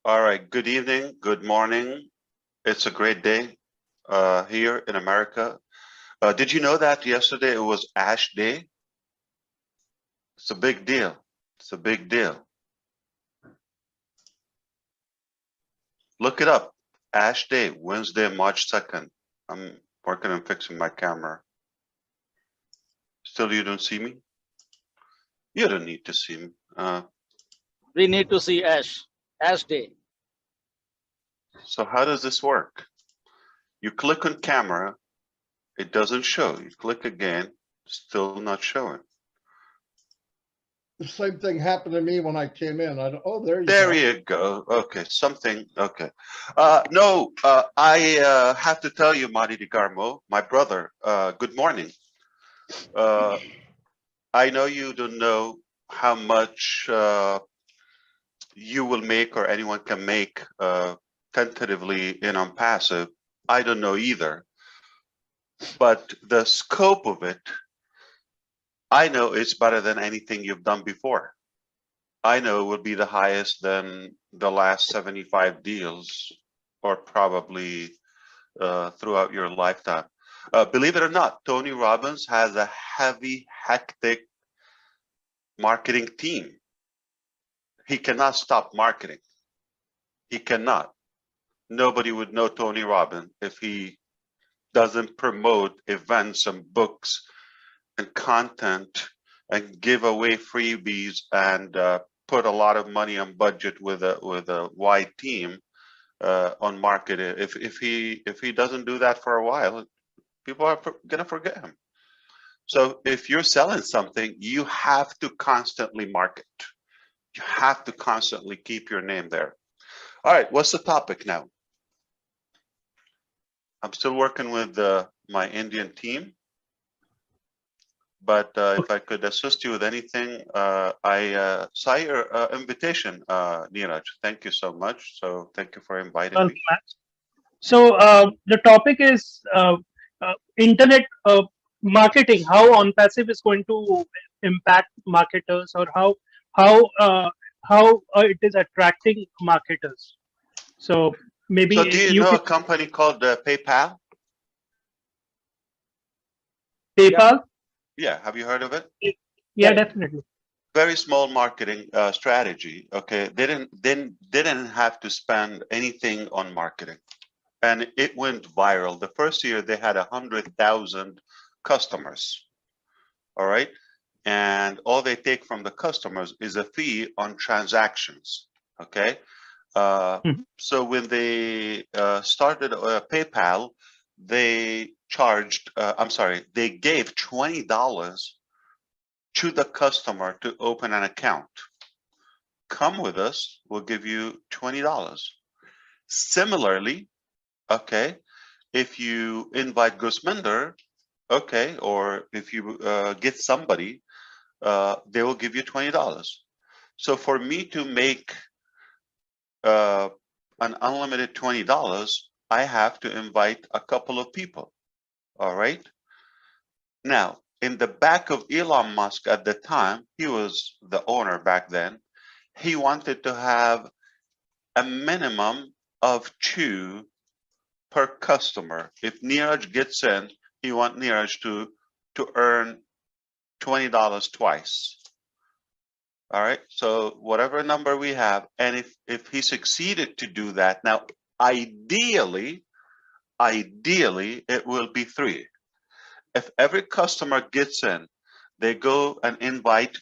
All right, good evening, good morning. It's a great day here in America. Did you know that yesterday it was ASH Day? It's a big deal. It's a big deal. Look it up. ASH Day, Wednesday, March 2nd. I'm working on fixing my camera. Still, you don't see me? You don't need to see me. We need to see Ash Day. So how does this work? You click on camera, it doesn't show. You click again, still not showing. The same thing happened to me when I came in. Oh, there you go. There you go. Okay, something. Okay. No, I have to tell you, Marty DeGarmo, my brother, good morning. I know you don't know how much you will make or anyone can make tentatively in on passive. I don't know either. But the scope of it, I know it's better than anything you've done before. I know it will be the highest than the last 75 deals, or probably throughout your lifetime. Believe it or not, Tony Robbins has a heavy, hectic marketing team. He cannot stop marketing. He cannot. Nobody would know Tony Robbins if he doesn't promote events and books and content and give away freebies and put a lot of money on budget with a wide team on marketing. If he doesn't do that for a while, people are gonna forget him. So if you're selling something, you have to constantly market. You have to constantly keep your name there. All right, what's the topic now? I'm still working with my Indian team, but if I could assist you with anything, I saw your invitation, Neeraj. Thank you so much. So thank you for inviting me. So the topic is internet marketing, how on-passive is going to impact marketers, or how it is attracting marketers. So maybe So do you know a company called PayPal? PayPal? Yeah, have you heard of it? Yeah, definitely. Very small marketing strategy. Okay, they didn't have to spend anything on marketing, and it went viral. The first year they had 100,000 customers. All right, and all they take from the customers is a fee on transactions. Okay, so when they started PayPal, they charged. They gave $20 to the customer to open an account. Come with us, we'll give you $20. Similarly, okay, if you invite Gusminder, okay, or if you get somebody, they will give you $20. So for me to make an unlimited $20, I have to invite a couple of people. All right. Now, in the back of Elon Musk at the time, he was the owner back then, he wanted to have a minimum of 2 per customer. If Neeraj gets in, he wants Neeraj to earn $20 twice. All right, so whatever number we have, and if he succeeded to do that, now ideally it will be 3. If every customer gets in, they go and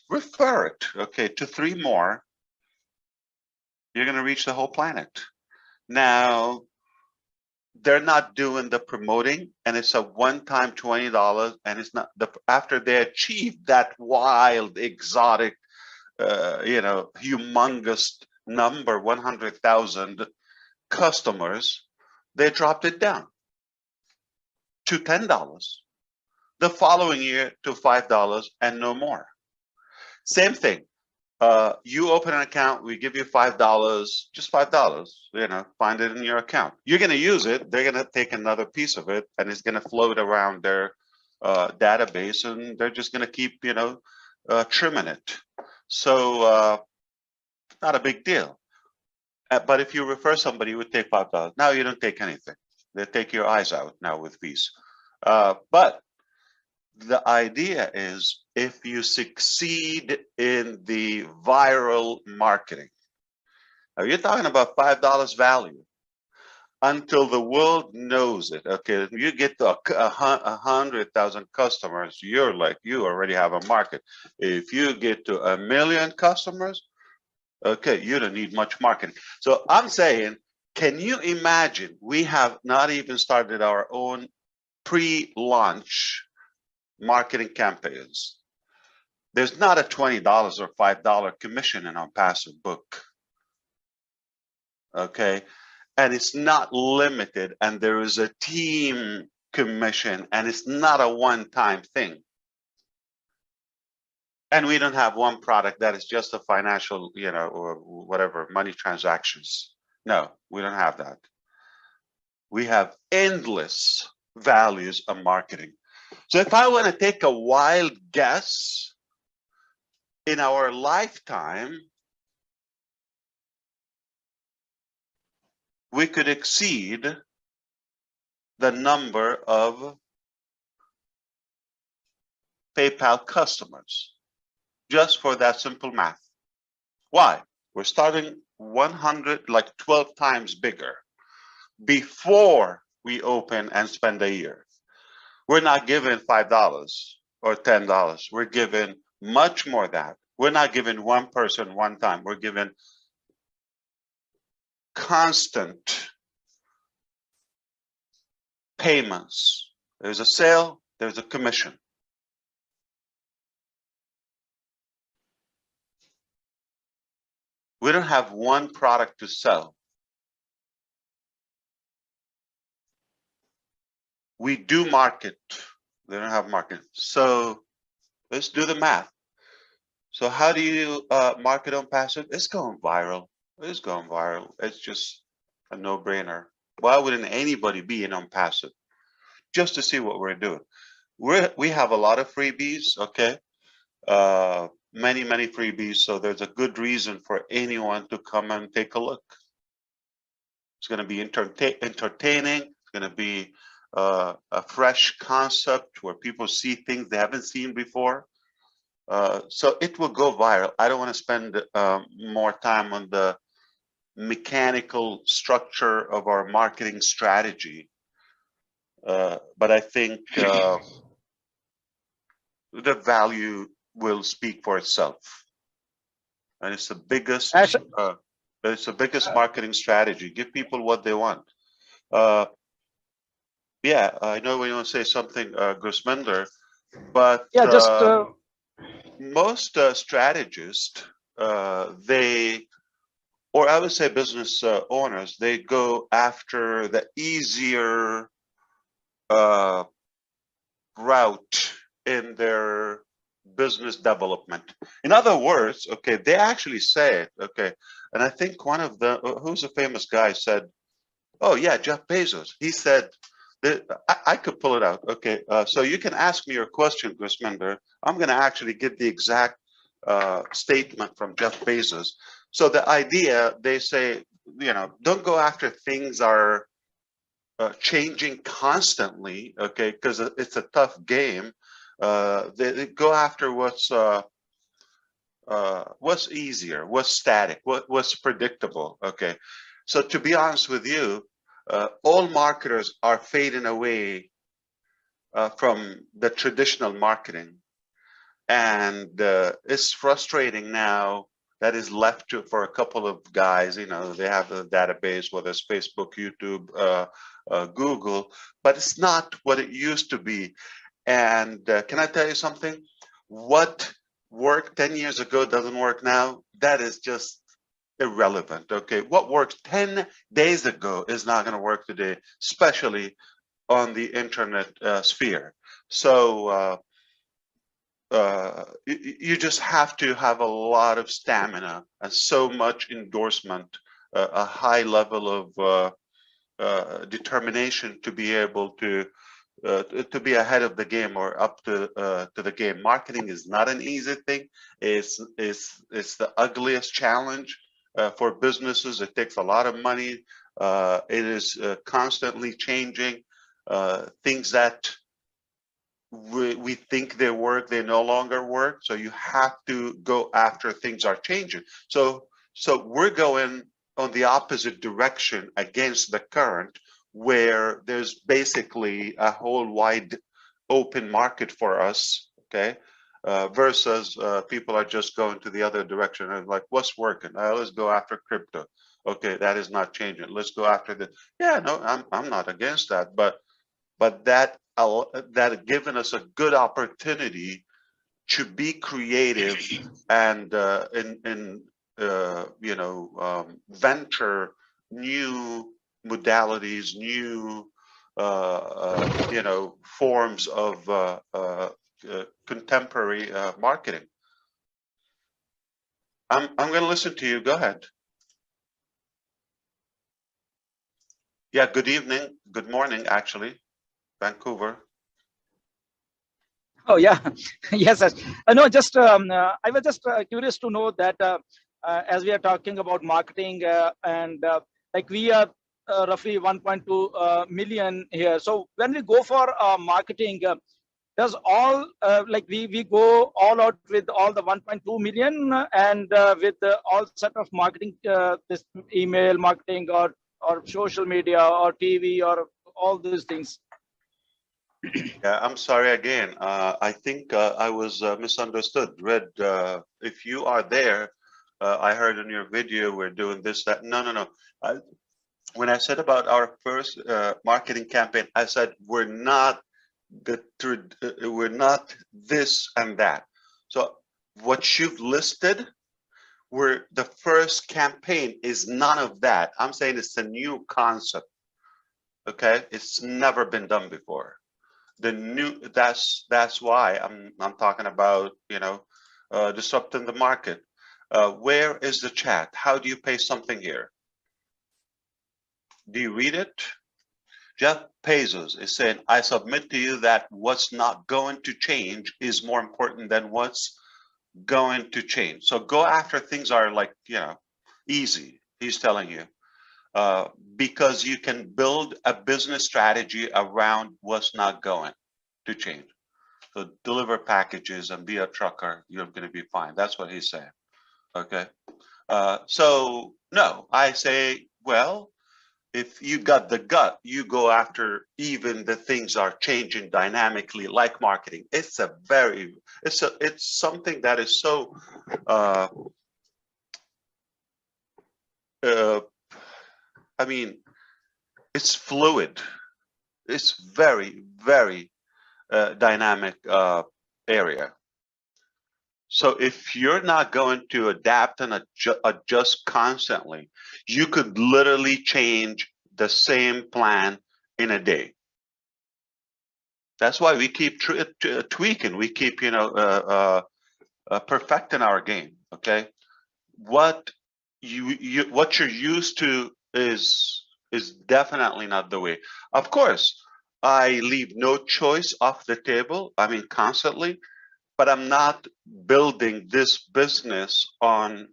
refer it, okay, to 3 more, you're going to reach the whole planet. Now, they're not doing the promoting, and it's a one-time $20, and it's not after they achieve that wild, exotic, humongous number, 100,000 customers, they dropped it down to $10. The following year to $5 and no more. Same thing. You open an account, we give you $5, just $5, find it in your account. You're going to use it. They're going to take another piece of it, and it's going to float around their database, and they're just going to keep, trimming it. So not a big deal. But if you refer somebody, you would take $5. Now you don't take anything. They take your eyes out now with fees. But the idea is if you succeed in the viral marketing, now you're talking about $5 value until the world knows it. Okay, you get to 100,000 customers, you're like, you already have a market. If you get to 1 million customers, okay, you don't need much marketing. So I'm saying, can you imagine, we have not even started our own pre-launch marketing campaigns. There's not a $20 or $5 commission in our passive book. Okay, and it's not limited, and there is a team commission, and it's not a one-time thing. And we don't have one product that is just a financial, you know, or whatever, money transactions. No, we don't have that. We have endless values of marketing. So if I want to take a wild guess, in our lifetime, we could exceed the number of PayPal customers just for that simple math. Why? We're starting 100, like 12 times bigger before we open and spend a year. We're not giving $5 or $10. We're giving much more than that. We're not giving one person one time. We're giving constant payments. There's a sale, there's a commission. We don't have one product to sell. We do market. They don't have market. So let's do the math. So how do you market on passive? It's going viral. It's going viral. It's just a no-brainer. Why wouldn't anybody be in on passive? Just to see what we're doing. We have a lot of freebies, okay? Many freebies. So there's a good reason for anyone to come and take a look. It's going to be entertaining. It's going to be a fresh concept where people see things they haven't seen before. So it will go viral. I don't want to spend more time on the mechanical structure of our marketing strategy. But I think the value will speak for itself. And it's the biggest marketing strategy. Give people what they want. Yeah, I know we want to say something, Gusminder, but Yeah, just most strategists, or I would say business owners, they go after the easier route in their business development. In other words, okay, they actually say it, okay, and I think one of the, who's a famous guy said, oh yeah, Jeff Bezos, he said, I could pull it out, okay, so you can ask me your question, Gusminder. I'm going to actually get the exact statement from Jeff Bezos. So the idea, they say, you know, don't go after things are changing constantly, okay, because it's a tough game. They go after what's easier, what's static, what's predictable, okay. So to be honest with you, all marketers are fading away from the traditional marketing, and it's frustrating now. That is left for a couple of guys. You know, they have a database, whether it's Facebook, YouTube, Google, but it's not what it used to be. And can I tell you something? What worked 10 years ago doesn't work now. That is just irrelevant. Okay, what worked 10 days ago is not going to work today, especially on the internet sphere. So you just have to have a lot of stamina and so much endorsement, a high level of determination to be able to be ahead of the game or up to the game. Marketing is not an easy thing. It's the ugliest challenge. for businesses. It takes a lot of money. It is constantly changing. Things that we think they work, they no longer work. So you have to go after things are changing. So we're going on the opposite direction against the current, where there's basically a whole wide open market for us, okay? Versus people are just going to the other direction and like, what's working? Let's go after crypto. Okay, that is not changing. Let's go after the. Yeah, no, I'm not against that, but that given us a good opportunity to be creative and venture new modalities, new forms of contemporary marketing. I'm going to listen to you. Go ahead. Yeah. Good evening. Good morning, actually. Vancouver. Oh yeah, yes. No, just I was just curious to know that as we are talking about marketing and like we are roughly 1.2 million here. So when we go for marketing, does all like we go all out with all the 1.2 million and with all set of marketing, this email marketing or social media or TV or all these things? Yeah, I'm sorry again. I think I was misunderstood. Red, if you are there, I heard in your video we're doing this, that. No, no, no. When I said about our first marketing campaign, I said we're not we're not this and that. So what you've listed, where the first campaign is none of that. I'm saying it's a new concept. Okay, it's never been done before. The new, that's why I'm talking about, disrupting the market. Where is the chat? How do you pay something here? Do you read it? Jeff Bezos is saying, I submit to you that what's not going to change is more important than what's going to change. So go after things are like, easy, he's telling you. Because you can build a business strategy around what's not going to change. So deliver packages and be a trucker, you're going to be fine. That's what he's saying. Okay. So no, I say, well, if you got the gut, you go after even the things are changing dynamically, like marketing. It's something that is so I mean, it's fluid. It's very, very dynamic area. So if you're not going to adapt and adjust constantly, you could literally change the same plan in a day. That's why we keep tweaking. We keep, perfecting our game. Okay, what you're used to is definitely not the way. Of course, I leave no choice off the table. I mean, constantly, but I'm not building this business on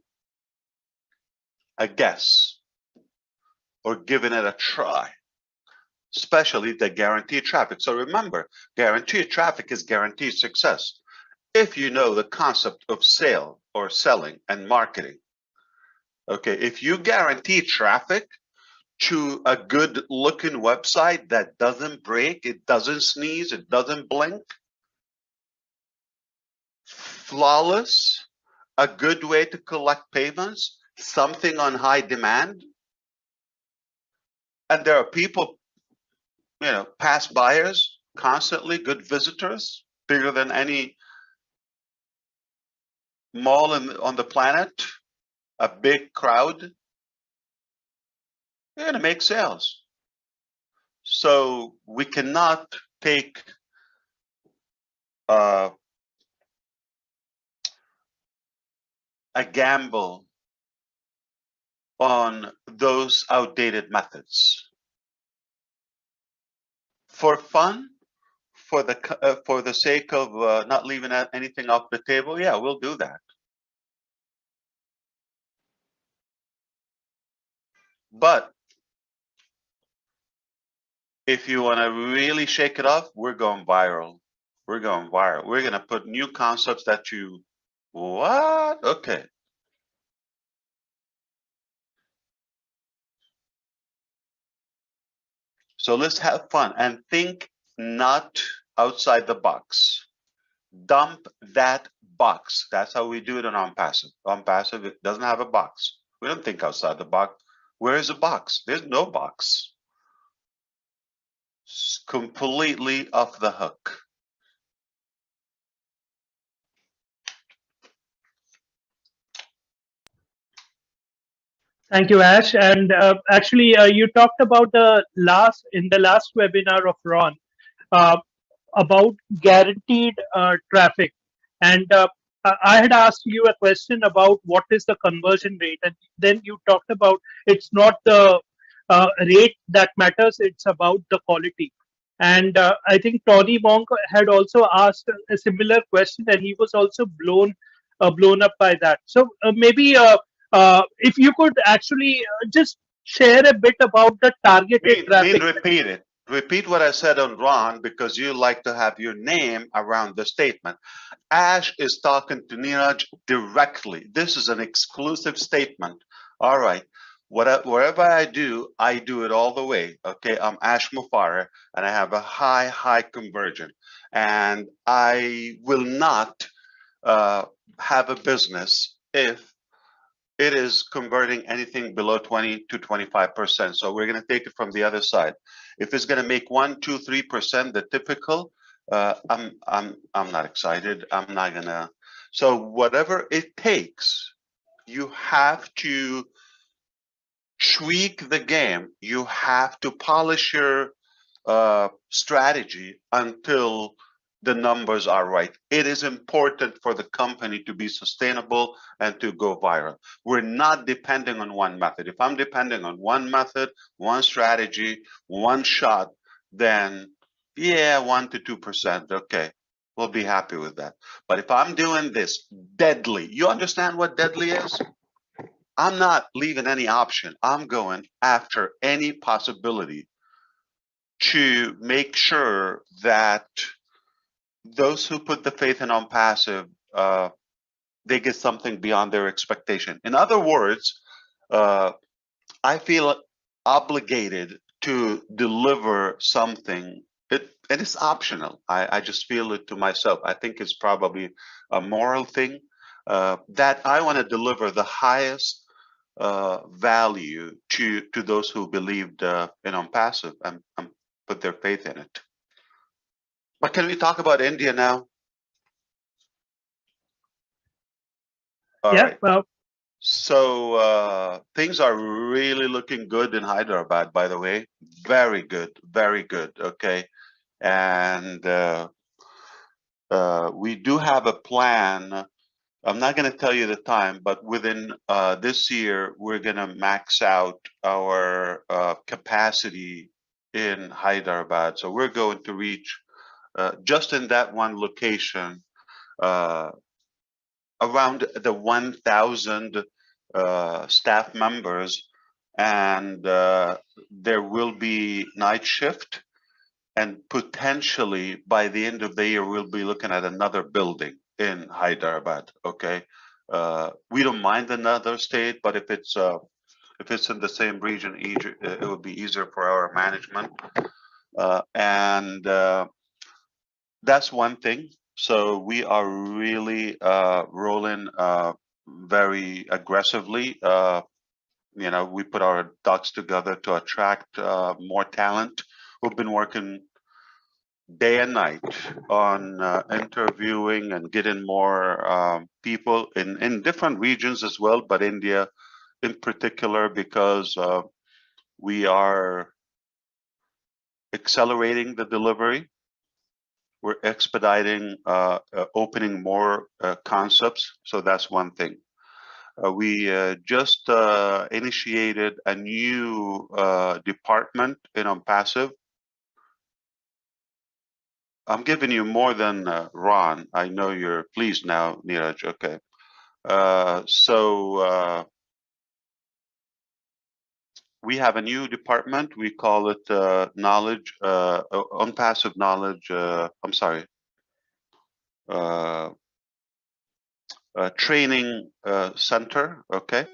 a guess or giving it a try, especially the guaranteed traffic. So remember, guaranteed traffic is guaranteed success. If you know the concept of sale or selling and marketing, okay, if you guarantee traffic to a good looking website that doesn't break, it doesn't sneeze, it doesn't blink, flawless, a good way to collect payments, something on high demand, and there are people, past buyers, constantly good visitors, bigger than any mall on the planet, a big crowd, you're going to make sales. So we cannot take a gamble on those outdated methods. For fun, for the sake of not leaving anything off the table, yeah, we'll do that. But if you want to really shake it off, we're going viral. We're going viral. We're going to put new concepts that you, what? Okay. So let's have fun and think not outside the box. Dump that box. That's how we do it on OnPassive. OnPassive, it doesn't have a box. We don't think outside the box. Where is a box? There's no box. It's completely off the hook. Thank you, Ash. And actually, you talked about in the last webinar of Ron uh, about guaranteed traffic, and I had asked you a question about what is the conversion rate, and then you talked about it's not the rate that matters; it's about the quality. And I think Tony Monk had also asked a similar question, and he was also blown up by that. So maybe if you could actually just share a bit about the targeted traffic. Repeat it. Repeat what I said on Ron because you like to have your name around the statement. Ash is talking to Neeraj directly. This is an exclusive statement. All right. Wherever I do it all the way. Okay. I'm Ash MUFAREH and I have a high conversion. And I will not have a business if it is converting anything below 20 to 25%. So we're going to take it from the other side. If it's going to make 1, 2, 3%, the typical, I'm not excited. I'm not gonna. So whatever it takes, you have to tweak the game. You have to polish your strategy until the numbers are right. It is important for the company to be sustainable and to go viral. We're not depending on one method. If I'm depending on one method, one strategy, one shot, then yeah, 1 to 2%, okay, we'll be happy with that. But if I'm doing this deadly, you understand what deadly is? I'm not leaving any option. I'm going after any possibility to make sure that those who put the faith in OnPassive, they get something beyond their expectation. In other words, I feel obligated to deliver something. And it's optional. I just feel it to myself. I think it's probably a moral thing that I want to deliver the highest value to those who believed in OnPassive and put their faith in it. But can we talk about India now? All Yeah. right. Well, So things are really looking good in Hyderabad, by the way. Very good, very good. Okay. And we do have a plan. I'm not going to tell you the time, but within this year, we're going to max out our capacity in Hyderabad. So we're going to reach just in that one location around the 1,000 staff members, and there will be night shift, and potentially by the end of the year we'll be looking at another building in Hyderabad. Okay, we don't mind another state, but if it's in the same region, it would be easier for our management, and that's one thing. So we are really rolling very aggressively. We put our ducks together to attract more talent. We've been working day and night on interviewing and getting more people in different regions as well, but India in particular, because we are accelerating the delivery. We're expediting opening more concepts. So that's one thing. We just initiated a new department in OnPassive. I'm giving you more than Ron. I know you're pleased now, Neeraj. Okay. So we have a new department. We call it knowledge, unpassive knowledge. I'm sorry, training center. Okay.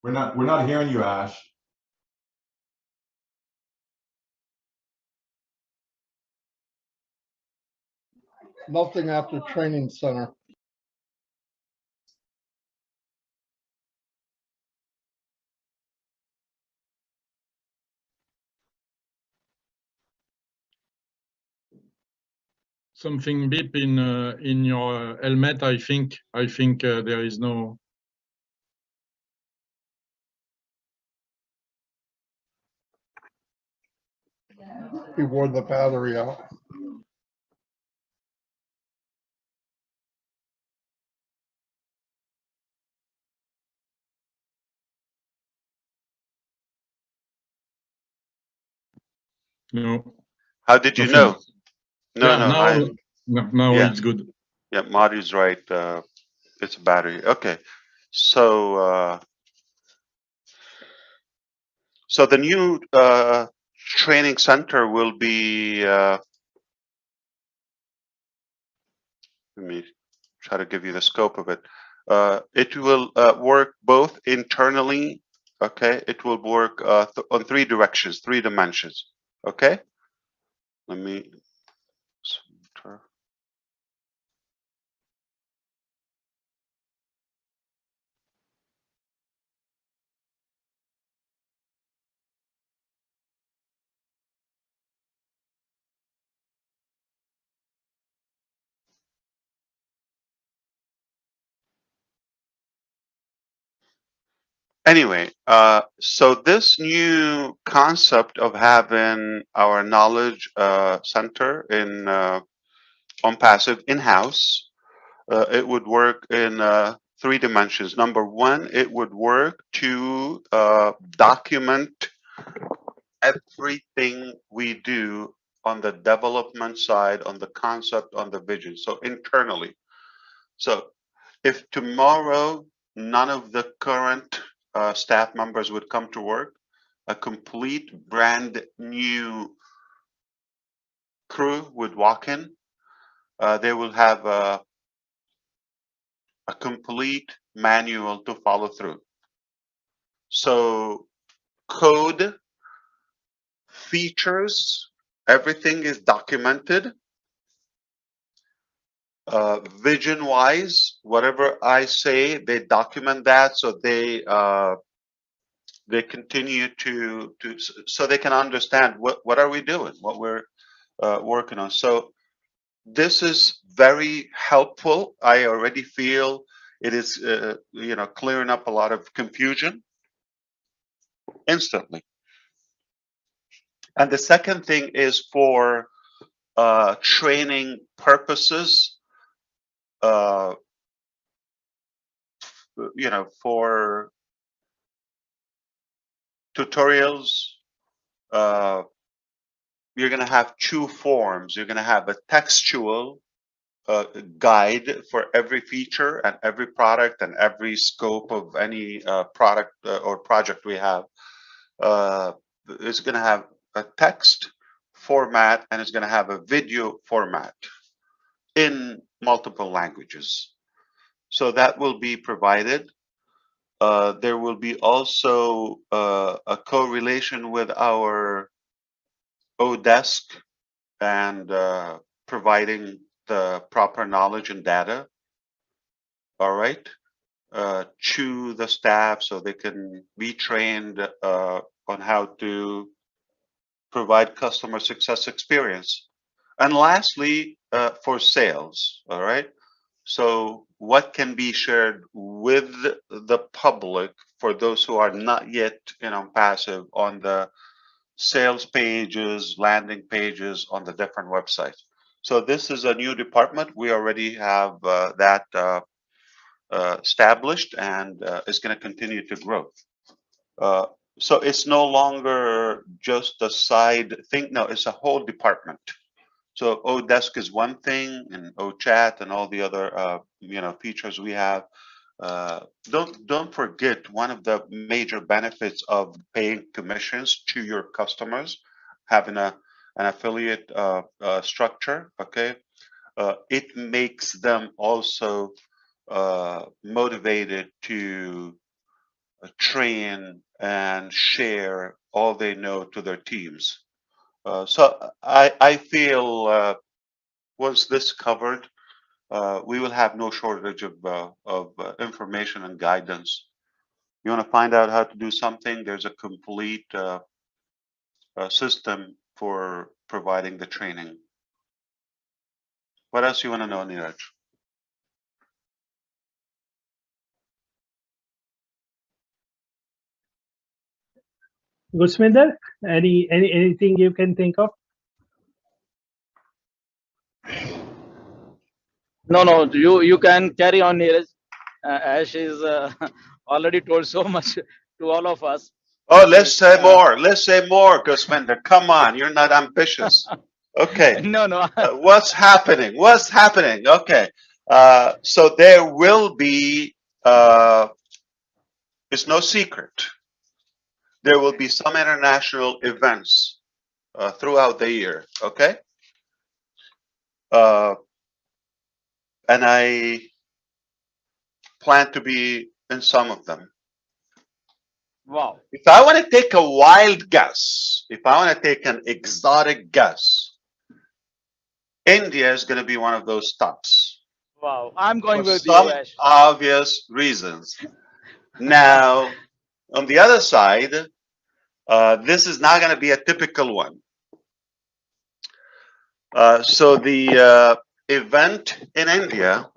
We're not hearing you, Ash. Nothing after training center. Something beep in your helmet. I think there is no. He wore the battery out. No. How did you Nothing. know? No, Yeah, no. now Yeah. it's good. Yeah, Marty's right. It's a battery. Okay. So so the new training center will be. Let me try to give you the scope of it. It will work both internally. Okay. It will work on three directions, three dimensions. Okay. Let me. Anyway, so this new concept of having our knowledge center in on passive in-house, it would work in three dimensions. Number one, it would work to document everything we do on the development side, on the concept, on the vision. So internally. So if tomorrow none of the current staff members would come to work, a complete brand new crew would walk in. They will have a complete manual to follow through. So code, features, everything is documented. Vision wise, whatever I say, they document that, so they continue to so they can understand what are we doing, what we're working on. So this is very helpful. I already feel it is you know, clearing up a lot of confusion instantly. And the second thing is for training purposes, you know, for tutorials. You're going to have two forms. You're going to have a textual guide for every feature and every product and every scope of any product or project we have. It's going to have a text format and it's going to have a video format in multiple languages. So that will be provided. There will be also a correlation with our ODesk and providing the proper knowledge and data, all right, to the staff so they can be trained on how to provide customer success experience. And lastly, for sales, all right? So what can be shared with the public for those who are not yet, you know, passive on the sales pages, landing pages on the different websites. So this is a new department. We already have that established and it's going to continue to grow. So it's no longer just a side thing. No, it's a whole department. So Odesk is one thing, and OChat and all the other features we have. Don't forget, one of the major benefits of paying commissions to your customers, having an affiliate structure. Okay, it makes them also motivated to train and share all they know to their teams. So I feel once this covered, we will have no shortage of information and guidance. You want to find out how to do something? There's a complete system for providing the training. What else you want to know, Neeraj? Gusminder, anything you can think of? No, you can carry on, Neeraj. Ash is already told so much to all of us. Oh, let's say more. Let's say more, Gusminder. Come on, you're not ambitious. Okay. No. What's happening? What's happening? Okay. So there will be, it's no secret, there will be some international events throughout the year. Okay. And I plan to be in some of them. Wow. If I want to take a wild guess, if I want to take an exotic guess, India is going to be one of those stops. Wow. I'm going For with some you, Ash. obvious reasons. Now, on the other side, this is not going to be a typical one. So the event in India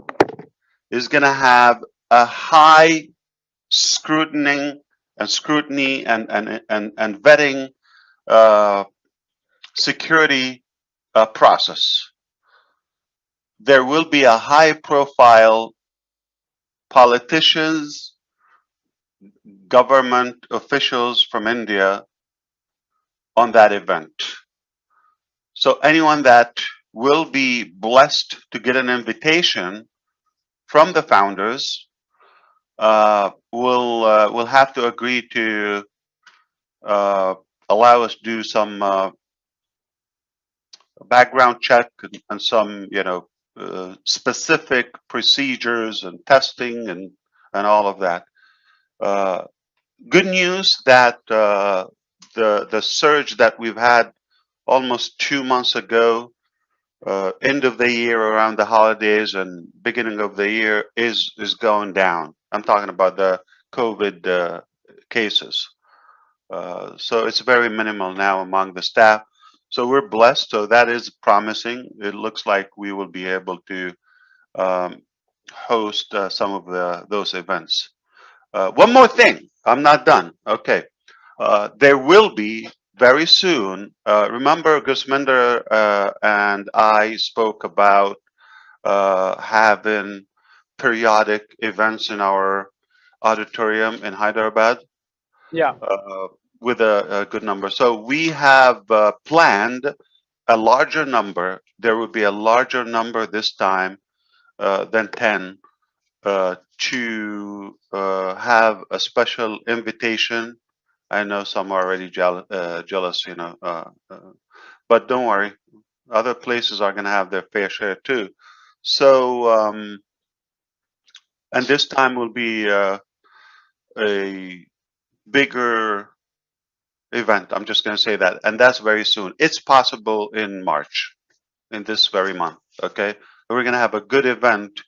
is going to have a high scrutiny and vetting security process. There will be a high profile politicians, government officials from India on that event. So anyone that will be blessed to get an invitation from the founders will have to agree to allow us to do some background check and some specific procedures and testing and all of that. Good news that the surge that we've had almost 2 months ago, end of the year around the holidays and beginning of the year is going down. I'm talking about the COVID cases. So it's very minimal now among the staff. So we're blessed. So that is promising. It looks like we will be able to host some of those events. One more thing. I'm not done. Okay. There will be very soon. Remember, Gusminder and I spoke about having periodic events in our auditorium in Hyderabad. Yeah. With a good number. So we have planned a larger number. There will be a larger number this time than 10 to have a special invitation. I know some are already jealous, but don't worry. Other places are going to have their fair share too. So, and this time will be a bigger event. I'm just going to say that. And that's very soon. It's possible in March, in this very month. Okay. We're going to have a good event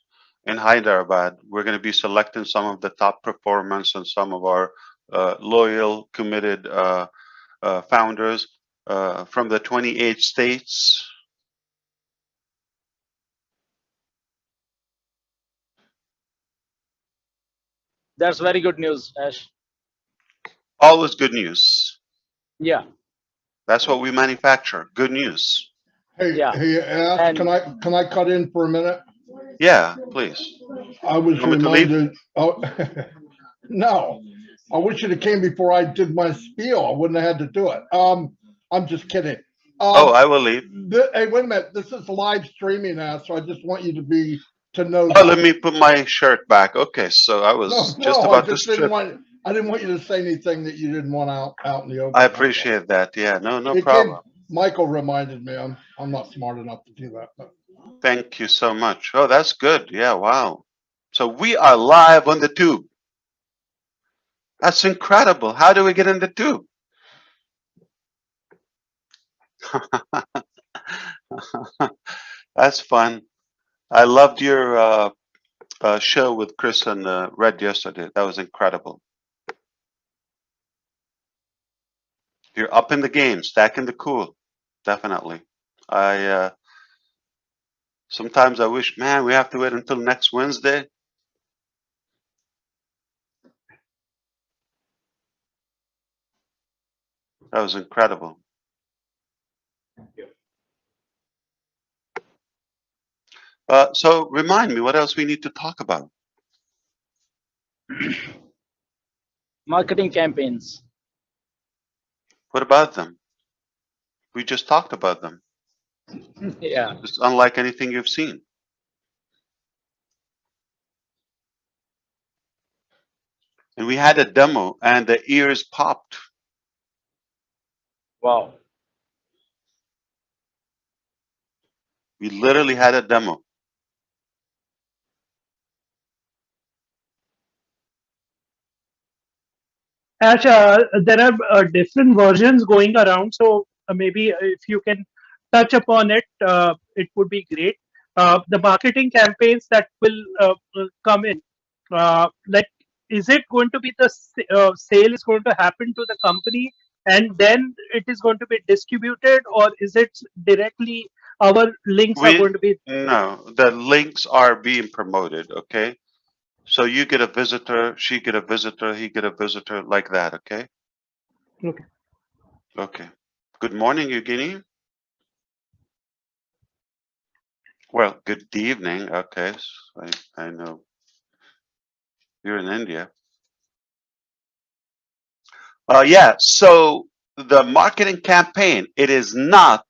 in Hyderabad. We're going to be selecting some of the top performers and some of our loyal, committed founders from the 28 states. That's very good news, Ash. Always good news. Yeah. That's what we manufacture. Good news. Hey, Yeah. hey, Ash, can I cut in for a minute? Yeah, please. I was You want me to leave? reminded. Oh, no, I wish it had came before I did my spiel. I wouldn't have had to do it. I'm just kidding. Oh, I will leave. Hey, wait a minute. This is live streaming now, so I just want you to know Oh, that. let me put my shirt back. Okay, so I was just I about to just didn't strip. want. I didn't want you to say anything that you didn't want out in the open. I appreciate that. Yeah, no problem. Michael reminded me. I'm not smart enough to do that. But. Thank you so much. Oh, that's good. Yeah, wow. So we are live on the tube. That's incredible. How do we get in the tube? That's fun. I loved your show with Chris and Red yesterday. That was incredible. You're up in the game, stacking the cool. Definitely. Sometimes I wish, man, we have to wait until next Wednesday. That was incredible. So remind me, what else we need to talk about? Marketing campaigns. What about them? We just talked about them. Yeah. It's unlike anything you've seen. And we had a demo and the ears popped. Wow. We literally had a demo. Ash, there are different versions going around, so maybe if you can touch upon it, it would be great. The marketing campaigns that will come in, like, is it going to be the sale is going to happen to the company and then it is going to be distributed, or is it directly our links are going to be? No, the links are being promoted, okay? So you get a visitor, she get a visitor, he get a visitor, like that, okay? Okay. Okay. Good morning, Eugenie. Well, good evening. Okay, so I know you're in India. Yeah, so the marketing campaign, it is not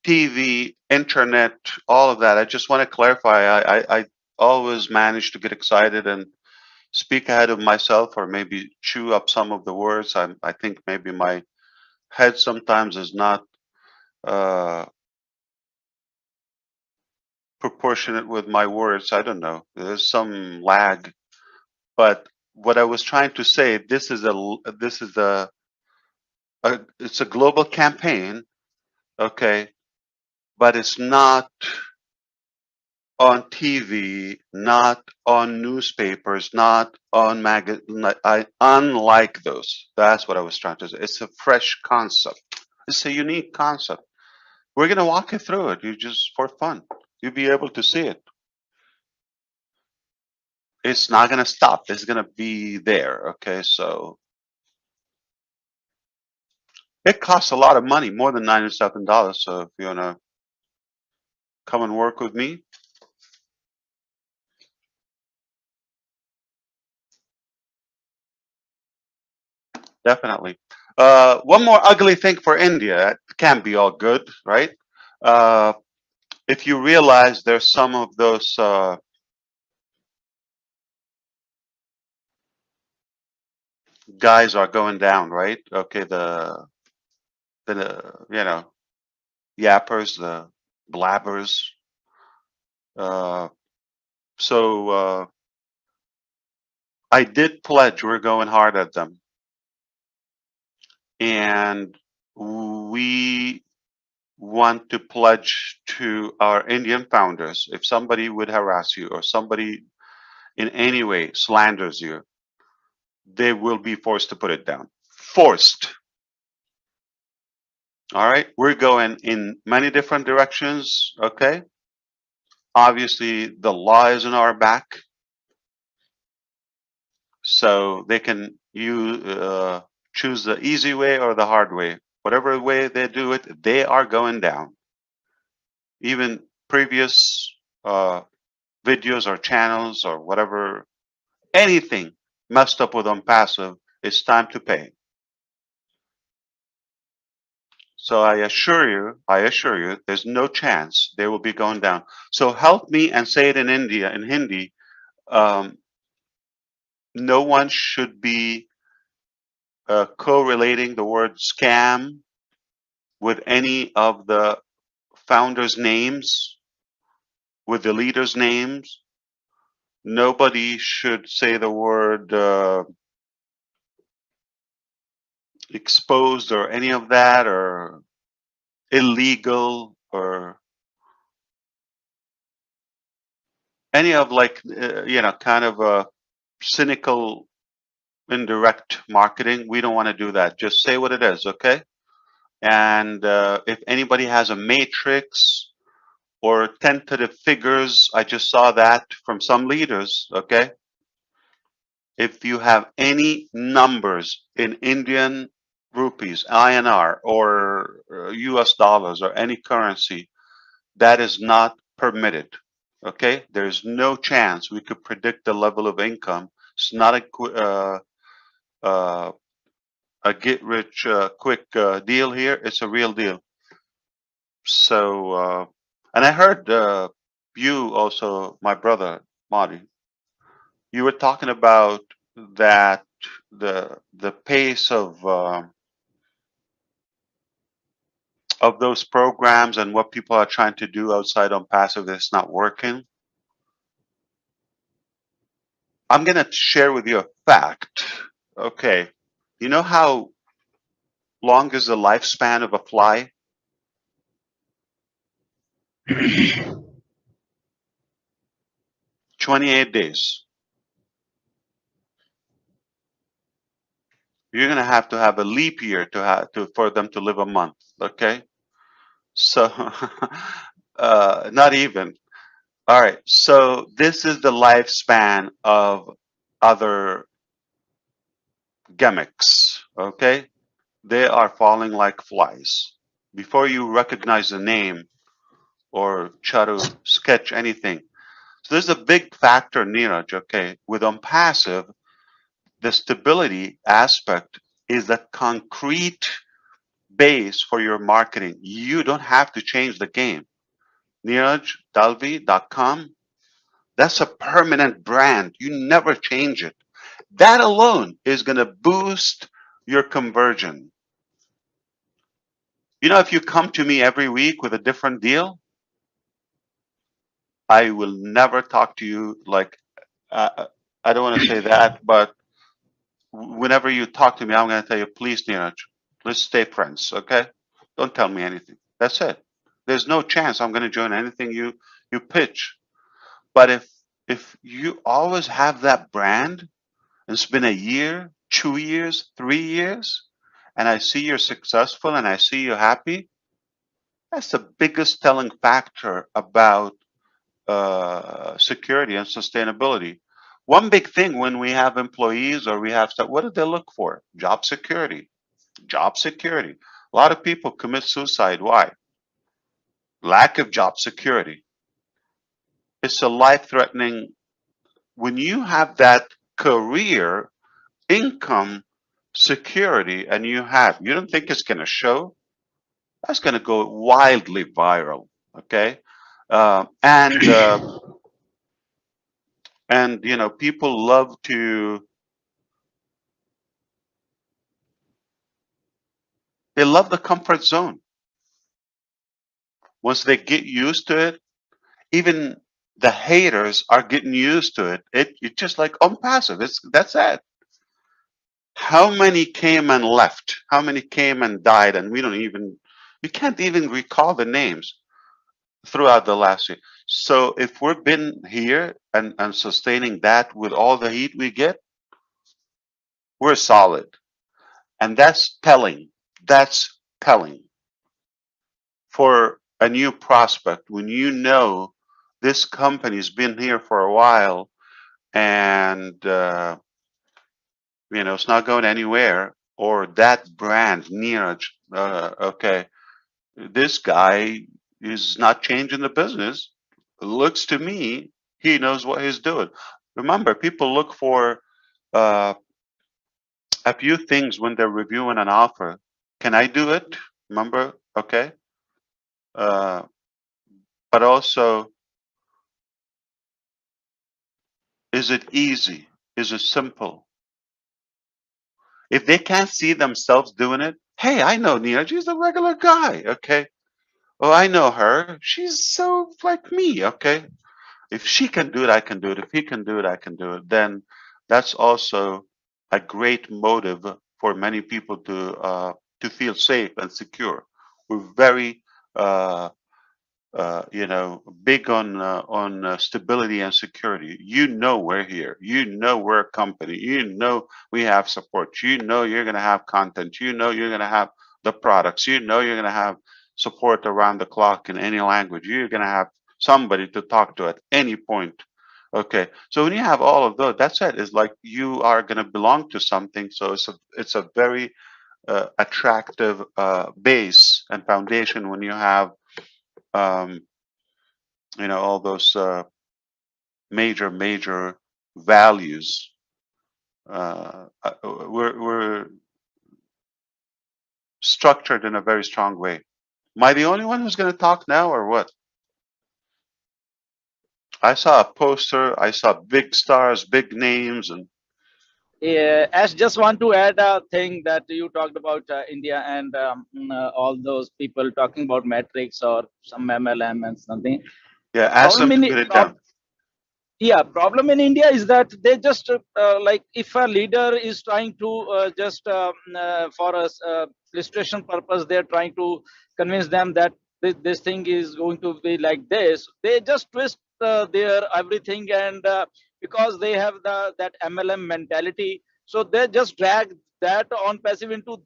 TV, internet, all of that. I just want to clarify. I always manage to get excited and speak ahead of myself, or maybe chew up some of the words. I think maybe my head sometimes is not proportionate with my words. I don't know. There's some lag. But what I was trying to say, it's a global campaign, okay? But it's not on TV, not on newspapers, not on unlike those. That's what I was trying to say. It's a fresh concept. It's a unique concept. We're gonna walk you through it. You just for fun. You'll be able to see it. It's not gonna stop. It's gonna be there. Okay, so it costs a lot of money, more than $97. So if you wanna come and work with me, definitely. One more ugly thing for India. It can't be all good, right? If you realize there's some of those guys are going down, right? Okay, the you know, yappers, the blabbers. So I did pledge we're going hard at them, and we want to pledge to our Indian founders, if somebody would harass you or somebody in any way slanders you, they will be forced to put it down. Forced. All right, we're going in many different directions, okay? Obviously, the law is in our back, so they can choose the easy way or the hard way. Whatever way they do it, they are going down. Even previous videos or channels or whatever, anything messed up with OnPassive, it's time to pay. So I assure you, there's no chance they will be going down. So help me and say it in Hindi. No one should be correlating the word scam with any of the founders' names, with the leaders' names. Nobody should say the word exposed or any of that, or illegal, or any of like, kind of a cynical, indirect marketing. We don't want to do that. Just say what it is, okay? And if anybody has a matrix or tentative figures, I just saw that from some leaders, okay? If you have any numbers in Indian rupees, INR, or US dollars, or any currency, that is not permitted, okay? There's no chance we could predict the level of income. It's not a get rich quick deal here. It's a real deal. So, and I heard you also, my brother, Marty, you were talking about that the pace of those programs and what people are trying to do outside OnPassive that's not working. I'm gonna share with you a fact. Okay, you know how long is the lifespan of a fly? 28 days. You're gonna have to have a leap year for them to live a month. Okay, so not even. All right, so this is the lifespan of other gimmicks. Okay, they are falling like flies. Before you recognize the name or try to sketch anything. So there's a big factor, Neeraj, okay? With OnPassive, the stability aspect is the concrete base for your marketing. You don't have to change the game. NeerajDalvi.com, that's a permanent brand. You never change it. That alone is going to boost your conversion. You know, if you come to me every week with a different deal, I will never talk to you like, I don't want to say that, but whenever you talk to me, I'm going to tell you, please, Neeraj, let's stay friends, okay? Don't tell me anything. That's it. There's no chance I'm going to join anything you pitch. But if you always have that brand, and it's been a year, 2 years, 3 years, and I see you're successful and I see you happy, that's the biggest telling factor about security and sustainability. One big thing when we have employees or we have stuff, what do they look for? Job security. Job security. A lot of people commit suicide. Why? Lack of job security. It's a life-threatening. When you have that career, income, security, and you don't think it's going to show? That's going to go wildly viral. Okay, and you know, people love to. They love the comfort zone. Once they get used to it, even the haters are getting used to it. It's just like OnPassive. That's it. How many came and left? How many came and died? And we can't even recall the names throughout the last year. So if we've been here and sustaining that with all the heat we get, we're solid. And that's telling. That's telling for a new prospect when you know this company's been here for a while and you know, it's not going anywhere, or that brand, Neeraj, okay, this guy is not changing the business. Looks to me, he knows what he's doing. Remember, people look for a few things when they're reviewing an offer. Can I do it? Remember? Okay. But also, is it easy? Is it simple? If they can't see themselves doing it, hey, I know Neeraj, he's a regular guy, okay? Oh, I know her. She's so like me, okay? If she can do it, I can do it. If he can do it, I can do it. Then that's also a great motive for many people to feel safe and secure. We're very big on stability and security. You know we're here. You know we're a company. You know we have support. You know you're going to have content. You know you're going to have the products. You know you're going to have support around the clock in any language. You're going to have somebody to talk to at any point. Okay, so when you have all of those, that's it. It's like you are going to belong to something. So it's a very attractive base and foundation when you have um, all those major values. We're structured in a very strong way. Am I the only one who's going to talk now, or what? I saw a poster. I saw big stars, big names, and Yeah, Ash, just want to add a thing that you talked about India and all those people talking about metrics or some MLM and something. yeah, ask them Problem to in put it down. problem in India is that they just like if a leader is trying to just for a illustration purpose, they're trying to convince them that this thing is going to be like this. They just twist their everything, and because they have that MLM mentality, so they just drag that on passive into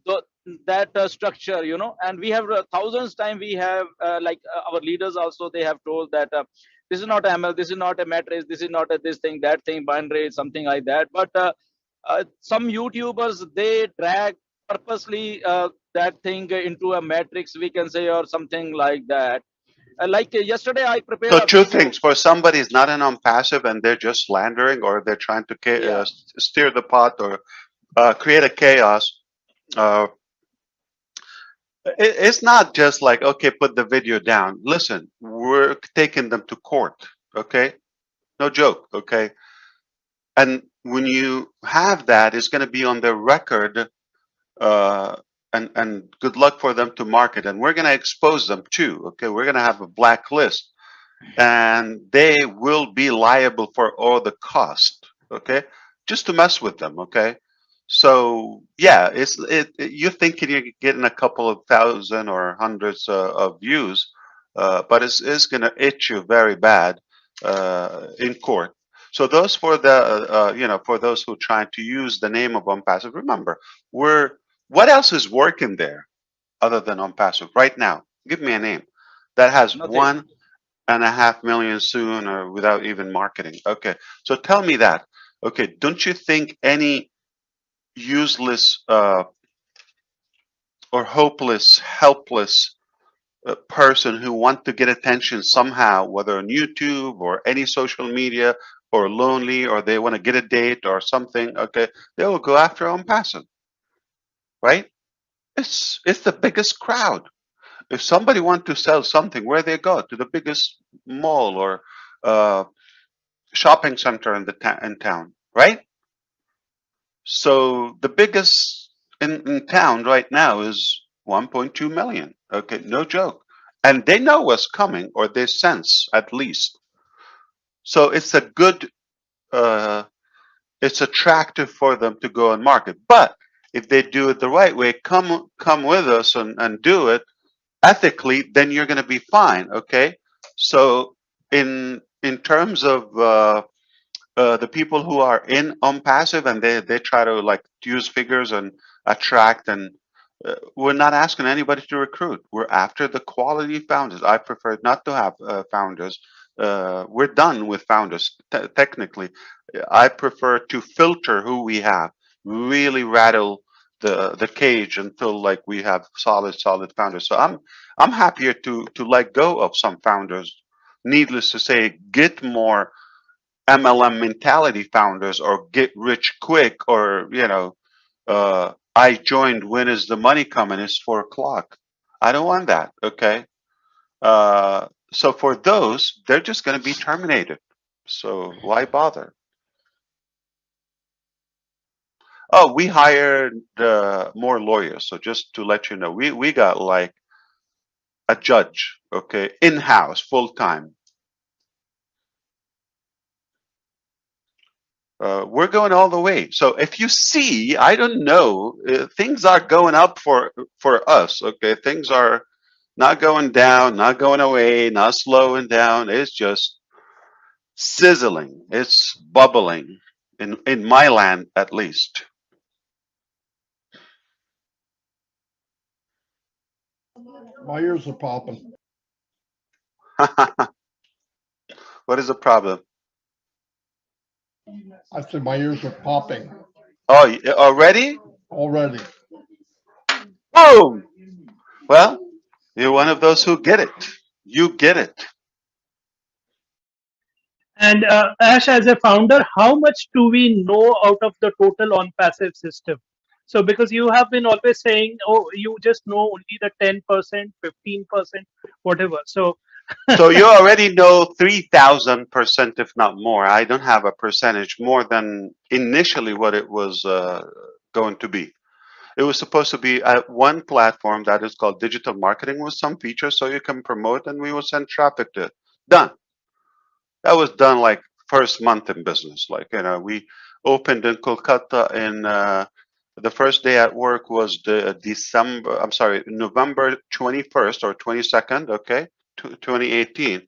that structure, and we have thousands time we have our leaders also, they have told that this is not ML, this is not a matrix, this is not a this thing, that thing, binary, something like that. But some YouTubers, they drag purposely that thing into a matrix, we can say, or something like that. Yesterday, I prepared So a two video. things: for somebody is not an unpassive and they're just slandering, or they're trying to Yeah, steer the pot or create a chaos. Uh, it's not just like, okay, put the video down. Listen, we're taking them to court. Okay, no joke. Okay, and when you have that, it's going to be on their record. Uh, and good luck for them to market. And we're going to expose them too. Okay, we're going to have a blacklist, and they will be liable for all the cost. Okay, just to mess with them. Okay, so yeah, you're thinking you're getting a couple of thousand or hundreds of views, but it's going to itch you very bad in court. So those for the for those who try to use the name of Unpassive, remember, what else is working there other than Unpassive right now? Give me a name that has nothing. 1.5 million soon, or without even marketing. Okay, so tell me that. Okay, don't you think any useless or hopeless, helpless person who want to get attention somehow, whether on YouTube or any social media, or lonely, or they want to get a date or something, okay, they will go after Unpassive, right? It's the biggest crowd. If somebody want to sell something, where they go? To the biggest mall or uh, shopping center in in town, right? So the biggest in town right now is 1.2 million. Okay, no joke. And they know what's coming, or they sense at least. So it's a good, it's attractive for them to go and market. But if they do it the right way, come with us and do it ethically, then you're going to be fine. Okay. So in terms of the people who are in Unpassive, and they try to like use figures and attract, and we're not asking anybody to recruit. We're after the quality founders. I prefer not to have founders. We're done with founders. Technically, I prefer to filter who we have, really rattle the cage until like we have solid founders. So I'm happier to let go of some founders. Needless to say, get more MLM mentality founders or get rich quick, or I joined, when is the money coming? It's 4 o'clock. I don't want that. Okay. So for those, they're just going to be terminated. So why bother? Oh, we hired more lawyers. So just to let you know, we got like a judge, okay, in-house, full-time. We're going all the way. So if you see, I don't know, things are going up for us. Okay, things are not going down, not going away, not slowing down. It's just sizzling. It's bubbling in my land, at least. My ears are popping. What is the problem? I said my ears are popping Oh, already? already. Boom! Well, you're one of those who get it. You get it. And Ash, as a founder, how much do we know out of the total on passive system? So because you have been always saying, oh, you just know only the 10%, 15%, whatever. So So you already know 3,000%, if not more. I don't have a percentage more than initially what it was going to be. It was supposed to be one platform that is called digital marketing with some features so you can promote, and we will send traffic to it. Done. That was done like first month in business. Like, we opened in Kolkata in the first day at work was November 21st or 22nd, okay, 2018.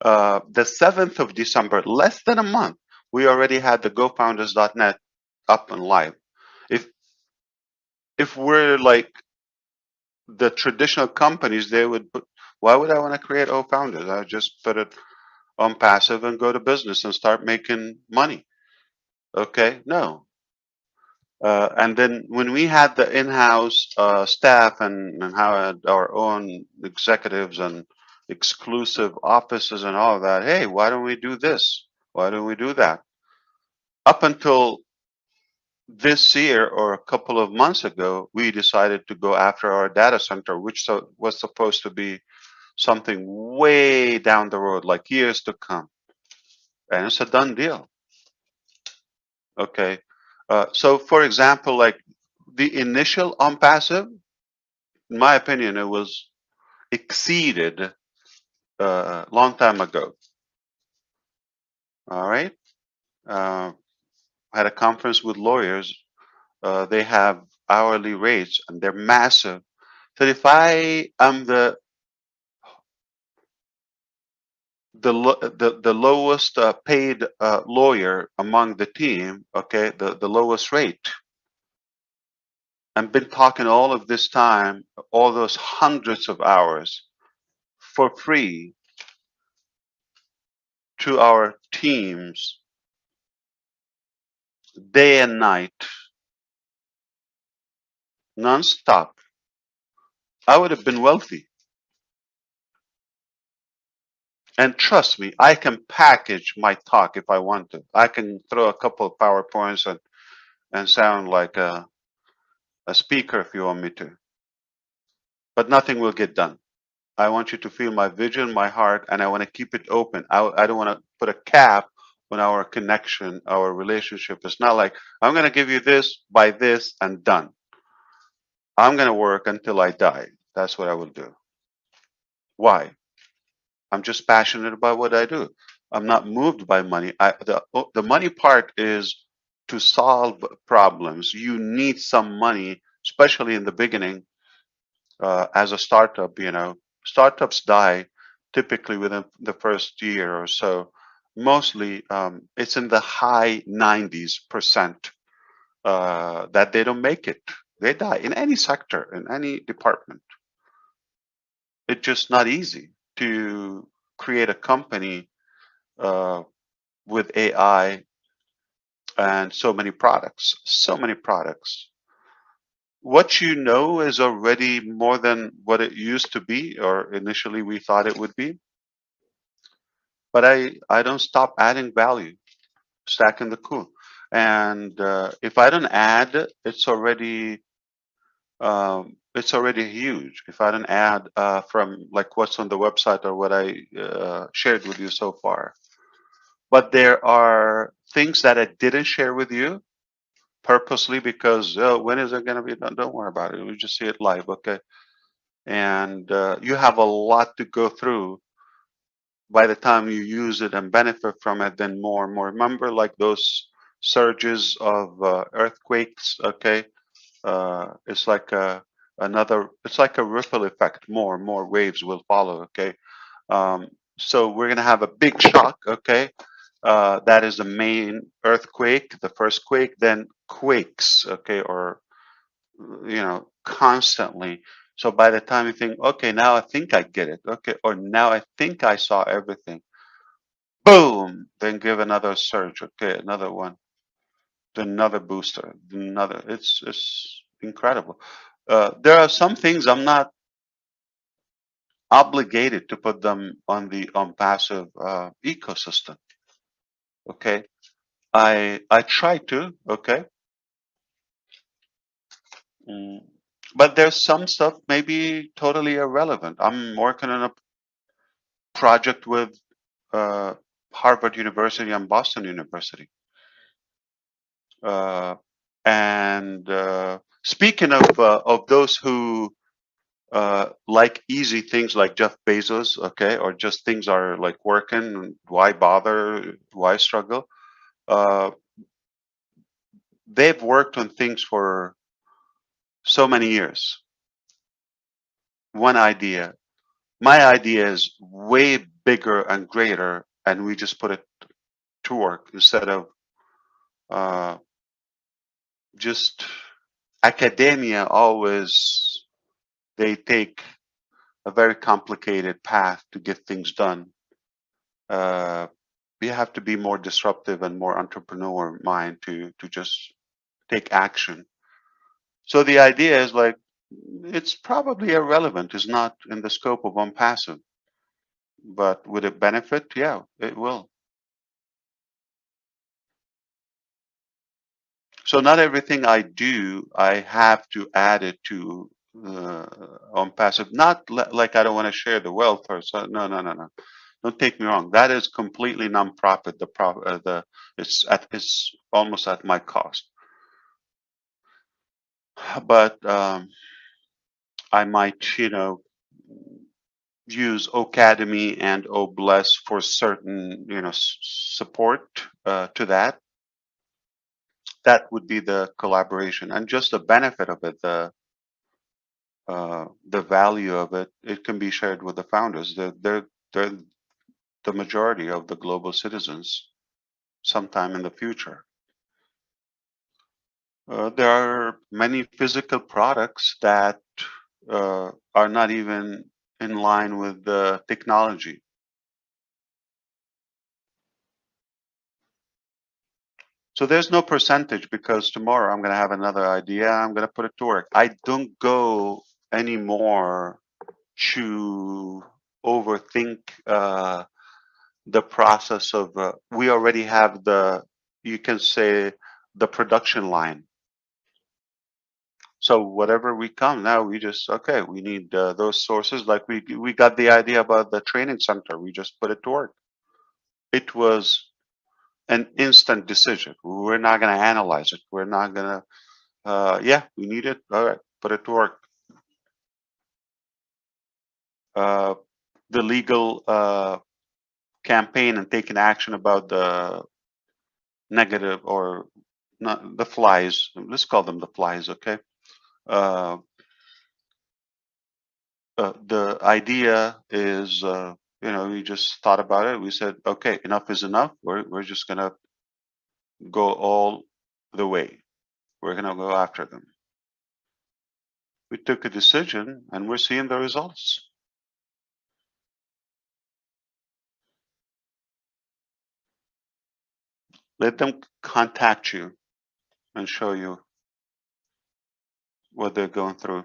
The 7th of December, less than a month, we already had the GoFounders.net up and live. If we're like the traditional companies, they would put, why would I want to create Founders? I would just put it on passive and go to business and start making money. Okay, no. And then when we had the in-house staff and had our own executives and exclusive offices and all of that, hey, why don't we do this? Why don't we do that? Up until this year or a couple of months ago, we decided to go after our data center, which was supposed to be something way down the road, like years to come. And it's a done deal. Okay. So for example, like the initial on passive, in my opinion, it was exceeded a long time ago. All right. I had a conference with lawyers. They have hourly rates and they're massive. So if I am the lowest paid lawyer among the team, okay, the lowest rate, and been talking all of this time, all those hundreds of hours for free to our teams, day and night, nonstop, I would have been wealthy. And trust me, I can package my talk if I want to. I can throw a couple of PowerPoints and sound like a speaker if you want me to. But nothing will get done. I want you to feel my vision, my heart, and I want to keep it open. I don't want to put a cap on our connection, our relationship. It's not like, I'm going to give you this, buy this, and done. I'm going to work until I die. That's what I will do. Why? I'm just passionate about what I do. I'm not moved by money. The money part is to solve problems. You need some money, especially in the beginning. As a startup, startups die typically within the first year or so. Mostly, it's in the high 90s% that they don't make it. They die in any sector, in any department. It's just not easy to create a company with AI and so many products, What you know is already more than what it used to be, or initially we thought it would be. But I don't stop adding value. stacking the coup. And if I don't add, it's already huge. If I don't add from like what's on the website or what I shared with you so far. But there are things that I didn't share with you purposely because when is it going to be done? Don't worry about it. We just see it live, okay? And you have a lot to go through. By the time you use it and benefit from it, then more and more. Remember, like those surges of earthquakes, okay? It's like it's like a ripple effect. More and more waves will follow, okay? So we're gonna have a big shock, okay? That is the main earthquake, the first quake, then quakes, okay, or constantly. So by the time you think, okay, now I think I get it, okay, or now I think I saw everything, boom, then give another surge, okay, another one, then another booster, then another. It's incredible. There are some things I'm not obligated to put them on the passive ecosystem. Okay, I try to. Okay, mm. But there's some stuff maybe totally irrelevant. I'm working on a project with Harvard University and Boston University. And speaking of those who like easy things like Jeff Bezos, okay, or just things are like working, why bother? Why struggle? They've worked on things for so many years. One idea. My idea is way bigger and greater, and we just put it to work instead of just academia. Always they take a very complicated path to get things done. We have to be more disruptive and more entrepreneur mind to just take action. So the idea is like it's probably irrelevant. It's not in the scope of OnPassive, but would it benefit? Yeah, it will. So not everything I do, I have to add it to OnPassive. Not like I don't want to share the wealth or so. No, no, no, no. Don't take me wrong. That is completely nonprofit. It's almost at my cost. But I might, use Ocademy and Obless for certain, support to that. That would be the collaboration and just the benefit of it, the value of it. It can be shared with the founders. They're the majority of the global citizens sometime in the future. There are many physical products that are not even in line with the technology. So there's no percentage because tomorrow I'm going to have another idea. I'm going to put it to work. I don't go anymore to overthink the process of. We already have you can say, the production line. So whatever we come now, we just okay. We need those sources. Like we got the idea about the training center. We just put it to work. It was an instant decision. We're not going to analyze it. We're not going to. Yeah, we need it. All right, put it to work. The legal campaign and taking action about the negative or not the flies. Let's call them the flies, okay? The idea is, we just thought about it. We said, okay, enough is enough. We're just gonna go all the way. We're gonna go after them. We took a decision, and we're seeing the results. Let them contact you and show you what they're going through.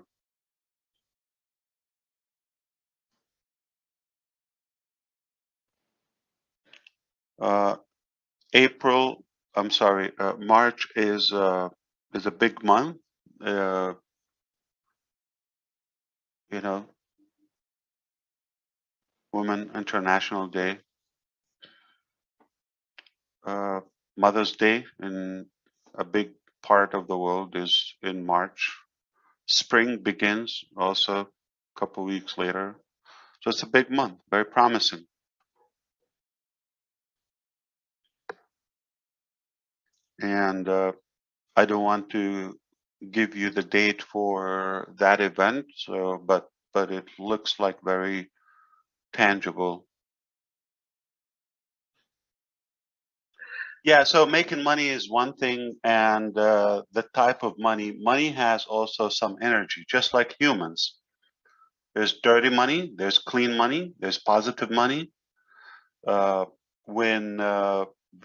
April I'm sorry. March is a big month. You know, Women International Day, Mother's Day in a big part of the world is in March. Spring begins also a couple weeks later. So it's a big month, very promising. And I don't want to give you the date for that event, so but it looks like very tangible. Yeah, so making money is one thing, and the type of money has also some energy, just like humans. There's dirty money, there's clean money, there's positive money. When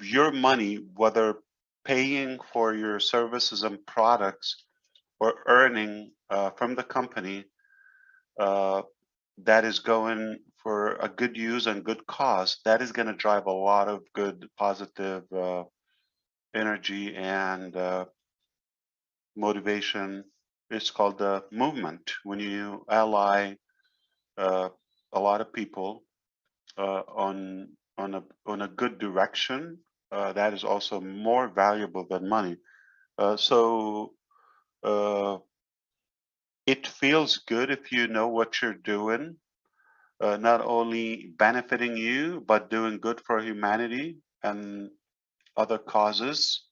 your money, whether paying for your services and products or earning from the company, that is going for a good use and good cause, that is going to drive a lot of good positive energy and motivation. It's called the movement. When you ally a lot of people on a good direction, that is also more valuable than money. So it feels good if you know what you're doing, not only benefiting you, but doing good for humanity and other causes.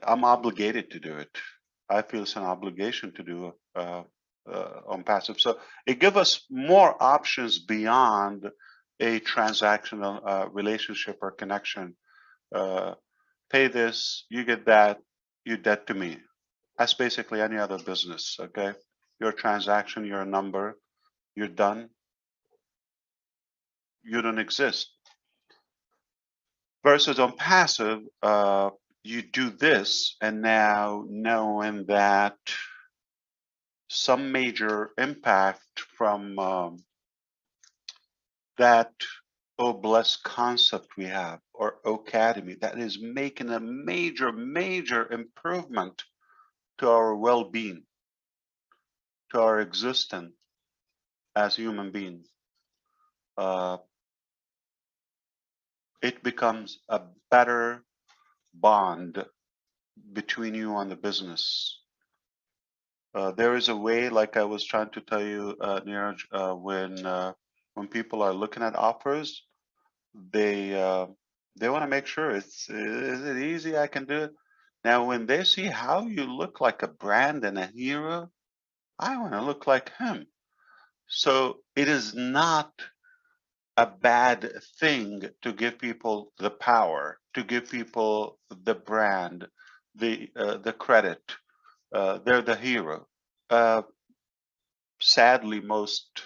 I'm obligated to do it. I feel it's an obligation to do on passive. So it gives us more options beyond a transactional relationship or connection. Pay this, you get that, you debt to me. That's basically any other business, okay? You're a transaction, you're a number, you're done, you don't exist. Versus on passive, you do this, and now knowing that some major impact from that oh blessed concept we have, or academy, that is making a major improvement to our well-being, to our existence as human beings. It becomes a better bond between you and the business. There is a way, like I was trying to tell you, Neeraj, when people are looking at offers, they want to make sure is it easy? I can do it. Now, when they see how you look like a brand and a hero, I want to look like him. So it is not a bad thing to give people the power, to give people the brand, the credit. They're the hero. Sadly, most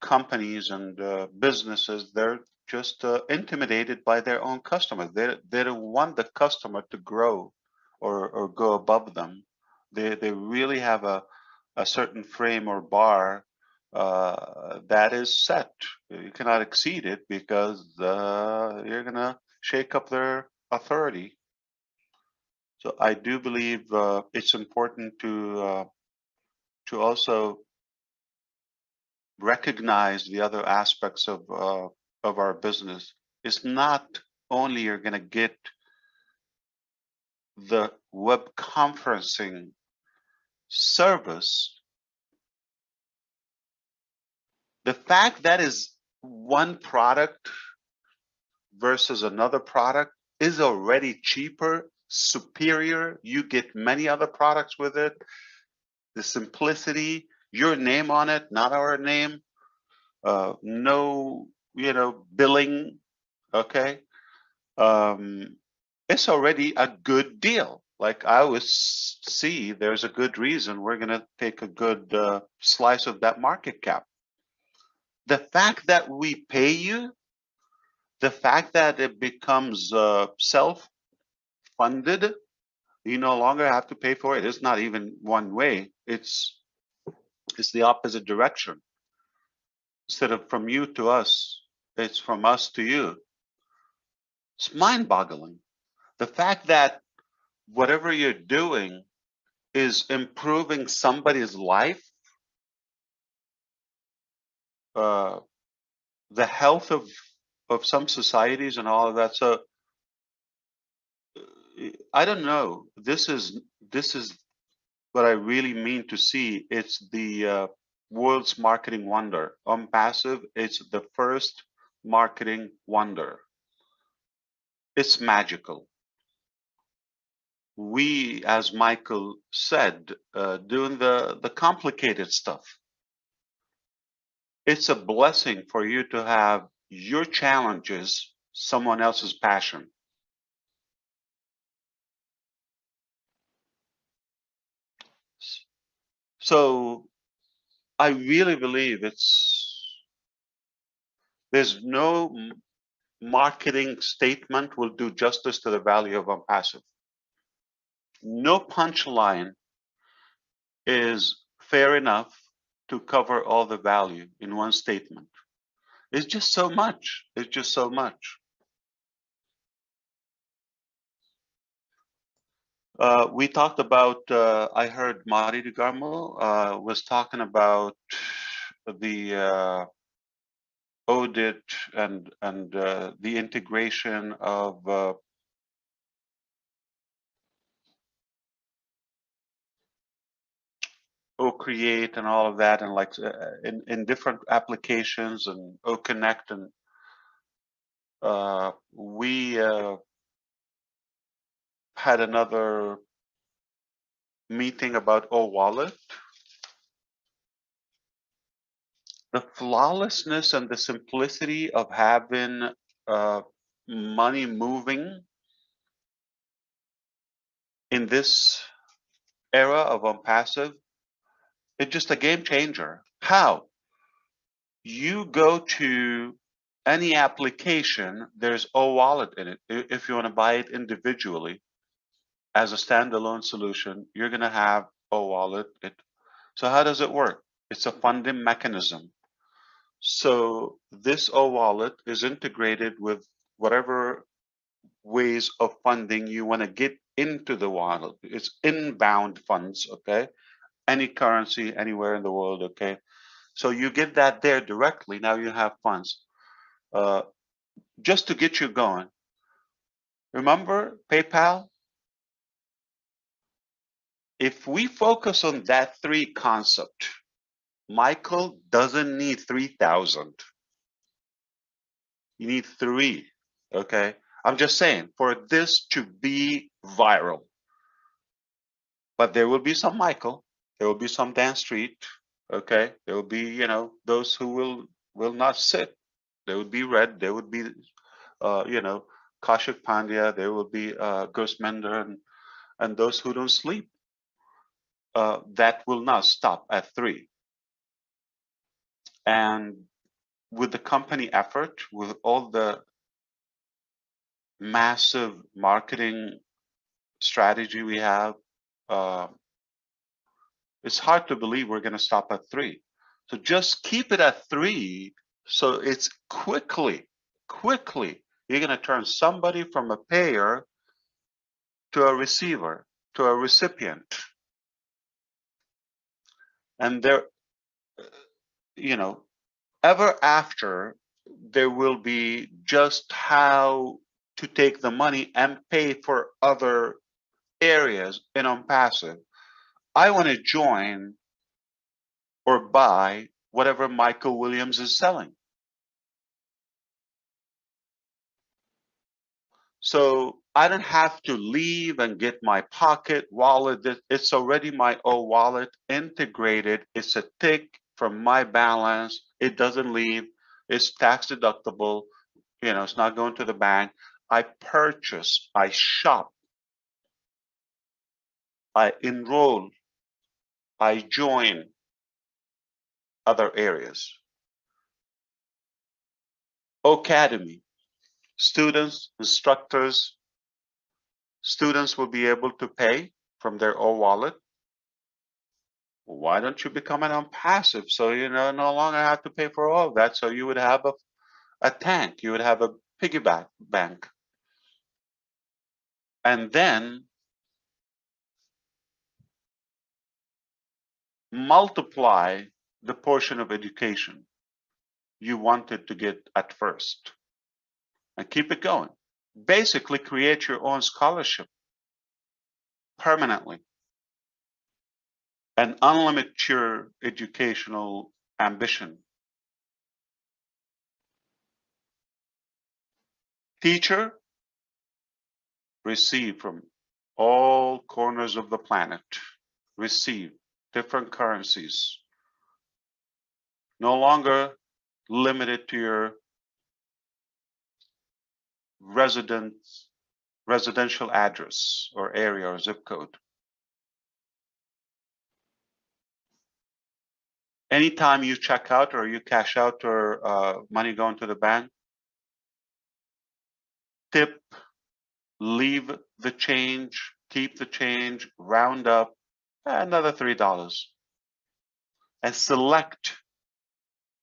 companies and businesses, they're just intimidated by their own customers. They don't want the customer to grow or go above them. They really have a certain frame or bar that is set. You cannot exceed it because you're gonna shake up their authority. So I do believe it's important to also recognize the other aspects of our business. It's not only you're going to get the web conferencing service. The fact that is one product versus another product is already cheaper, superior. You get many other products with it. The simplicity, your name on it, not our name. No, billing. Okay. It's already a good deal. Like I always see, there's a good reason we're going to take a good slice of that market cap. The fact that we pay you, the fact that it becomes self-funded, you no longer have to pay for it. It's not even one way. It's the opposite direction. Instead of from you to us, it's from us to you. It's mind-boggling. The fact that whatever you're doing is improving somebody's life, the health of some societies and all of that. So I don't know. This is what I really mean to see. It's the world's marketing wonder. On passive, it's the first marketing wonder. It's magical. We, as Michael said, doing the complicated stuff. It's a blessing for you to have your challenges someone else's passion. So I really believe there's no marketing statement will do justice to the value of OnPassive. No punchline is fair enough to cover all the value in one statement. It's just so much. It's just so much. We talked about, I heard Mari DeGarmo was talking about the audit and the integration of OCreate and all of that, and like in different applications and OConnect, and we had another meeting about OWallet. The flawlessness and the simplicity of having money moving in this era of OnPassive, it's just a game changer. How? You go to any application, there's OWallet in it. If you want to buy it individually as a standalone solution, you're going to have OWallet. So how does it work? It's a funding mechanism. So this OWallet is integrated with whatever ways of funding you want to get into the wallet. It's inbound funds, okay? Any currency, anywhere in the world, okay? So you get that there directly. Now you have funds. Just to get you going. Remember PayPal? If we focus on that 3 concept, Michael doesn't need 3,000. You need 3, okay? I'm just saying, for this to be viral. But there will be some Michael, there will be some Dan Street, okay? There will be, you know, those who will not sit. There would be Red, there would be, you know, Kaushik Pandya, there will be Gurusmender, and those who don't sleep. That will not stop at 3. And with the company effort, with all the massive marketing strategy we have, it's hard to believe we're going to stop at 3. So just keep it at 3. So it's quickly, you're going to turn somebody from a payer to a receiver, to a recipient. And there, you know, ever after, there will be just how to take the money and pay for other areas in OnPassive. I want to join or buy whatever Michael Williams is selling. So I don't have to leave and get my pocket wallet. It's already my own wallet integrated. It's a tick from my balance. It doesn't leave. It's tax deductible. You know, it's not going to the bank. I purchase, I shop, I enroll, I join other areas. Academy, students, instructors, students will be able to pay from their own wallet. Why don't you become an OnPassive? So you know, no longer have to pay for all of that. So you would have a tank, you would have a piggyback bank. and then multiply the portion of education you wanted to get at first and keep it going. Basically, create your own scholarship permanently and unlimit your educational ambition. Teacher, receive from all corners of the planet, receive different currencies, no longer limited to your residential address or area or zip code. Anytime you check out or you cash out or money going to the bank, tip, leave the change, keep the change, round up another $3 and select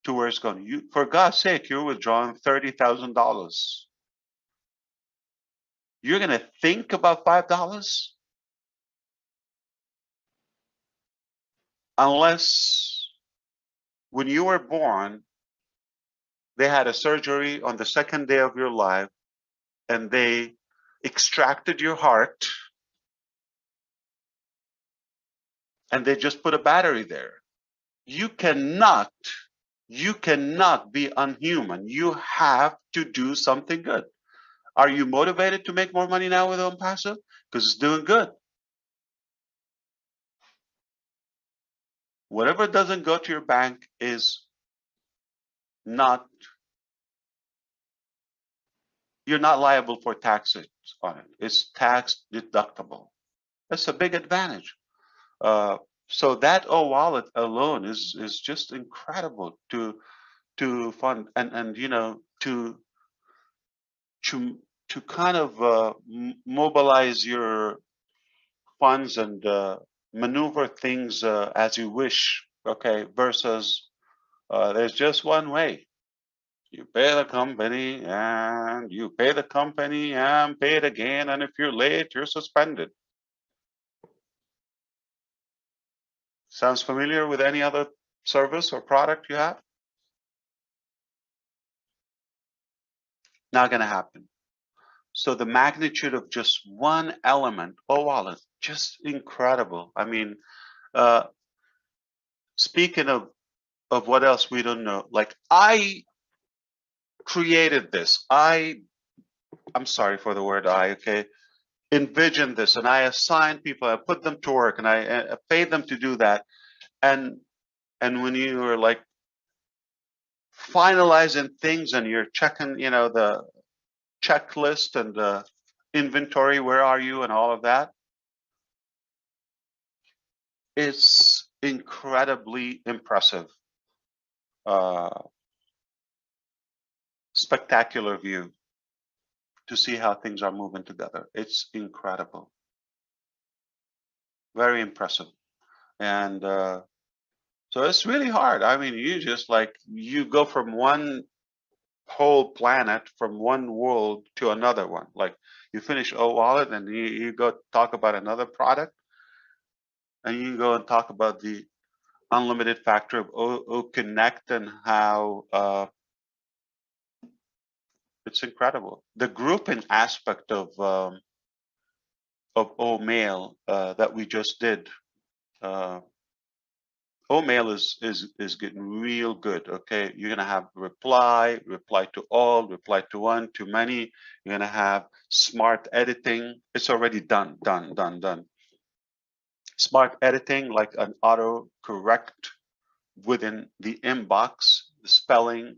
to where it's going. You, for God's sake, you're withdrawing $30,000. You're going to think about $5? Unless when you were born, they had a surgery on the second day of your life and they extracted your heart and they just put a battery there. You cannot be unhuman. You have to do something good. Are you motivated to make more money now with OnPassive? Because it's doing good. Whatever doesn't go to your bank is not, you're not liable for taxes on it. It's tax deductible. That's a big advantage. So that wallet alone is just incredible to fund and you know to kind of mobilize your funds and maneuver things as you wish. Okay, versus there's just one way. You pay the company and you pay the company and pay it again, and if you're late, you're suspended. Sounds familiar with any other service or product you have? Not going to happen. So the magnitude of just one element, wallet, just incredible. I mean, speaking of what else we don't know, like I created this. I'm sorry for the word I, okay? Envisioned this and I assigned people, I put them to work and I paid them to do that. And when you were like finalizing things and you're checking, you know, the checklist and the inventory, where are you and all of that, it's incredibly impressive. Spectacular view to see how things are moving together. It's incredible. Very impressive. And so it's really hard. I mean, you just like, you go from one whole planet, from one world to another one. Like you finish wallet and you go talk about another product and you go and talk about the unlimited factor of Connect and how it's incredible. The grouping aspect of O-Mail that we just did, O-Mail is getting real good. Okay, you're gonna have reply to all, reply to one, to many. You're gonna have smart editing. It's already done. Smart editing, like an auto correct within the inbox, the spelling,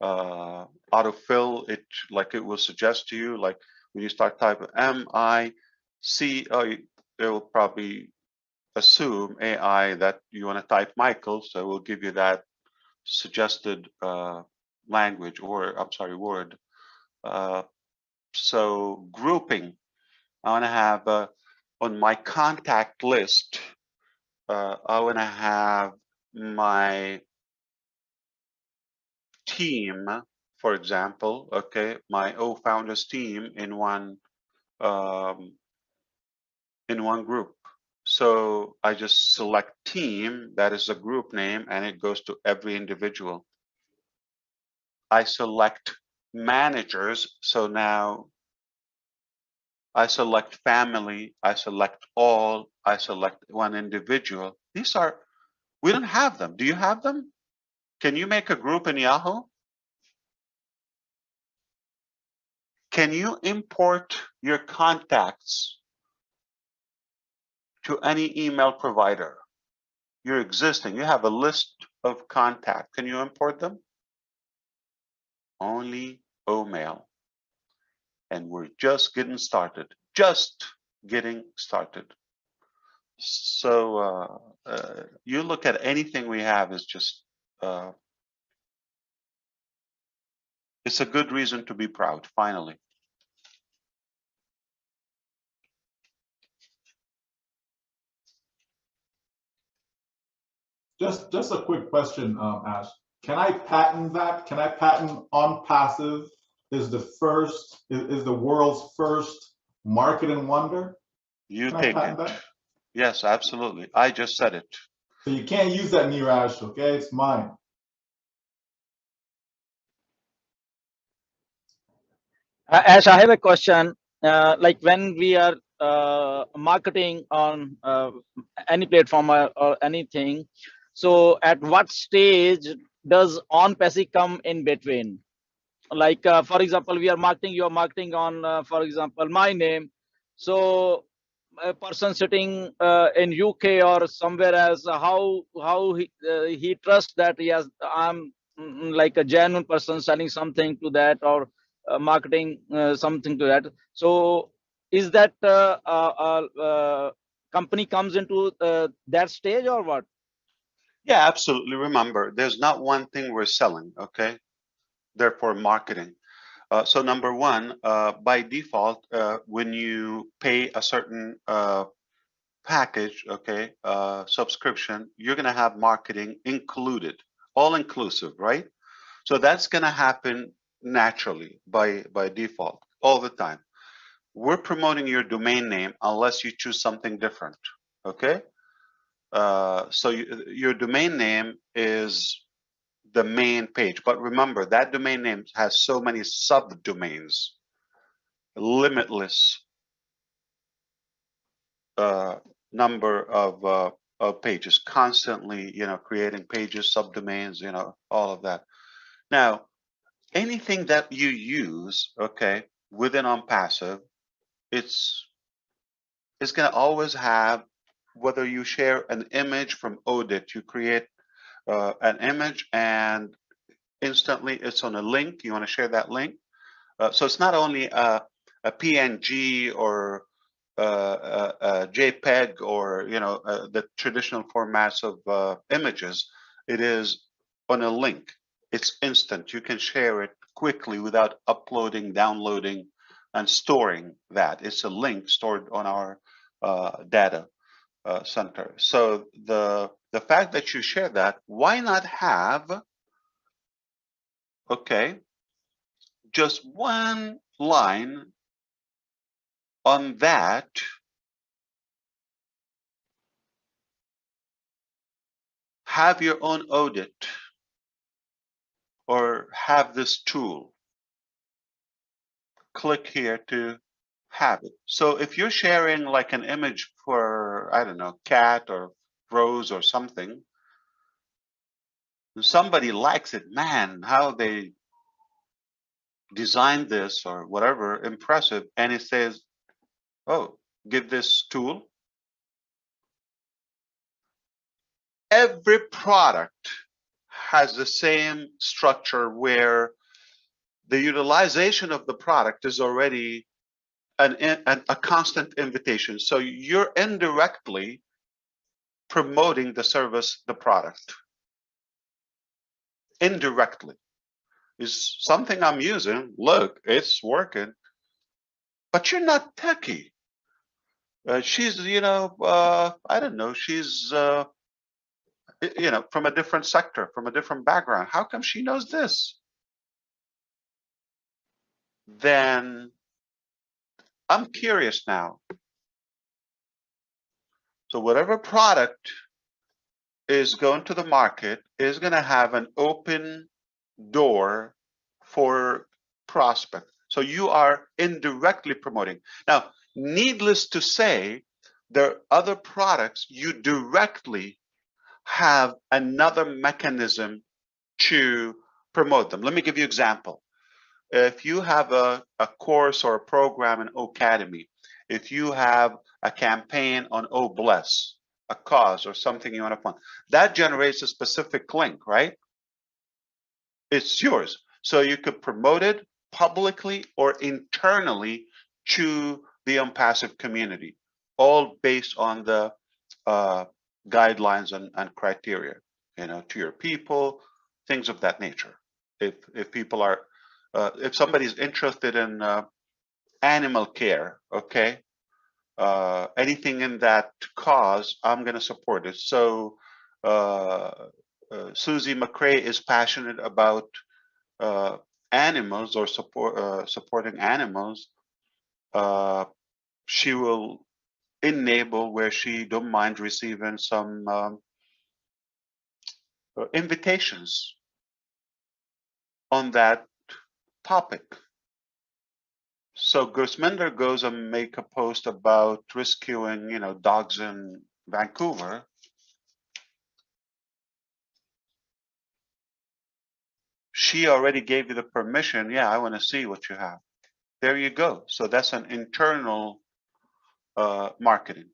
autofill it, like it will suggest to you, like when you start typing M-I-C, it will probably assume AI that you want to type Michael, so it will give you that suggested language, or I'm sorry, word. So grouping, I want to have on my contact list, I want to have my team, for example, okay, my founders team in one in one group. So I just select team, that is a group name, and it goes to every individual. I select managers, so now I select family, I select all, I select one individual. These are, we don't have them. Do you have them? Can you make a group in Yahoo? Can you import your contacts to any email provider? You're existing, you have a list of contacts. Can you import them? Only OMail. And we're just getting started. Just getting started. So you look at anything we have is just, it's a good reason to be proud, finally. Just a quick question, Ash. Can I patent that? Can I patent on passive is the world's first marketing wonder? You Can I take patent it. that? Yes, absolutely. I just said it. So you can't use that near Ash, okay? It's mine. Ash, I have a question. Like when we are marketing on any platform or anything, so at what stage does on-page come in between? Like for example, we are marketing, you are marketing on for example my name, so a person sitting in UK or somewhere else, how he trusts that yes, I'm like a genuine person selling something to that, or marketing something to that. So is that company comes into that stage or what? Yeah, absolutely. Remember, there's not one thing we're selling, okay? Therefore, marketing. So number one, by default, when you pay a certain package, okay, subscription, you're going to have marketing included, all inclusive, right? So that's going to happen naturally by default all the time. We're promoting your domain name unless you choose something different, okay? So your domain name is the main page, but remember that domain name has so many subdomains, limitless number of pages, constantly, creating pages, subdomains, all of that. Now, anything that you use, okay, within OnPassive, it's going to always have, whether you share an image from Audit, you create an image and instantly it's on a link. You want to share that link. So it's not only a PNG or a JPEG or the traditional formats of images. It is on a link. It's instant. You can share it quickly without uploading, downloading, and storing that. It's a link stored on our data center. So the fact that you share that, why not have, okay, just one line on that have your own audit or have this tool. Click here to have it. So if you're sharing like an image for, I don't know, cat or rose or something, somebody likes it, man, how they designed this or whatever, impressive, and it says, oh, give this tool. Every product has the same structure where the utilization of the product is already a constant invitation. So you're indirectly promoting the service, the product. Indirectly. Is something I'm using. Look, it's working. But you're not techie. She's, I don't know, she's, from a different sector, from a different background. How come she knows this? Then I'm curious now. So whatever product is going to the market is going to have an open door for prospect. So you are indirectly promoting. Now, needless to say, there are other products you directly have another mechanism to promote them. Let me give you an example. If you have a course or a program in Academy, if you have a campaign on Bless, a cause or something you want to fund, that generates a specific link, right? It's yours. So you could promote it publicly or internally to the unpassive community, all based on the guidelines and criteria, to your people, things of that nature. If people are, if somebody's interested in animal care, okay, anything in that cause, I'm going to support it. So Susie McRae is passionate about animals or supporting animals. She will enable where she don't mind receiving some invitations on that topic. So Gusminder goes and make a post about rescuing, dogs in Vancouver. She already gave you the permission. Yeah, I want to see what you have. There you go. So that's an internal marketing.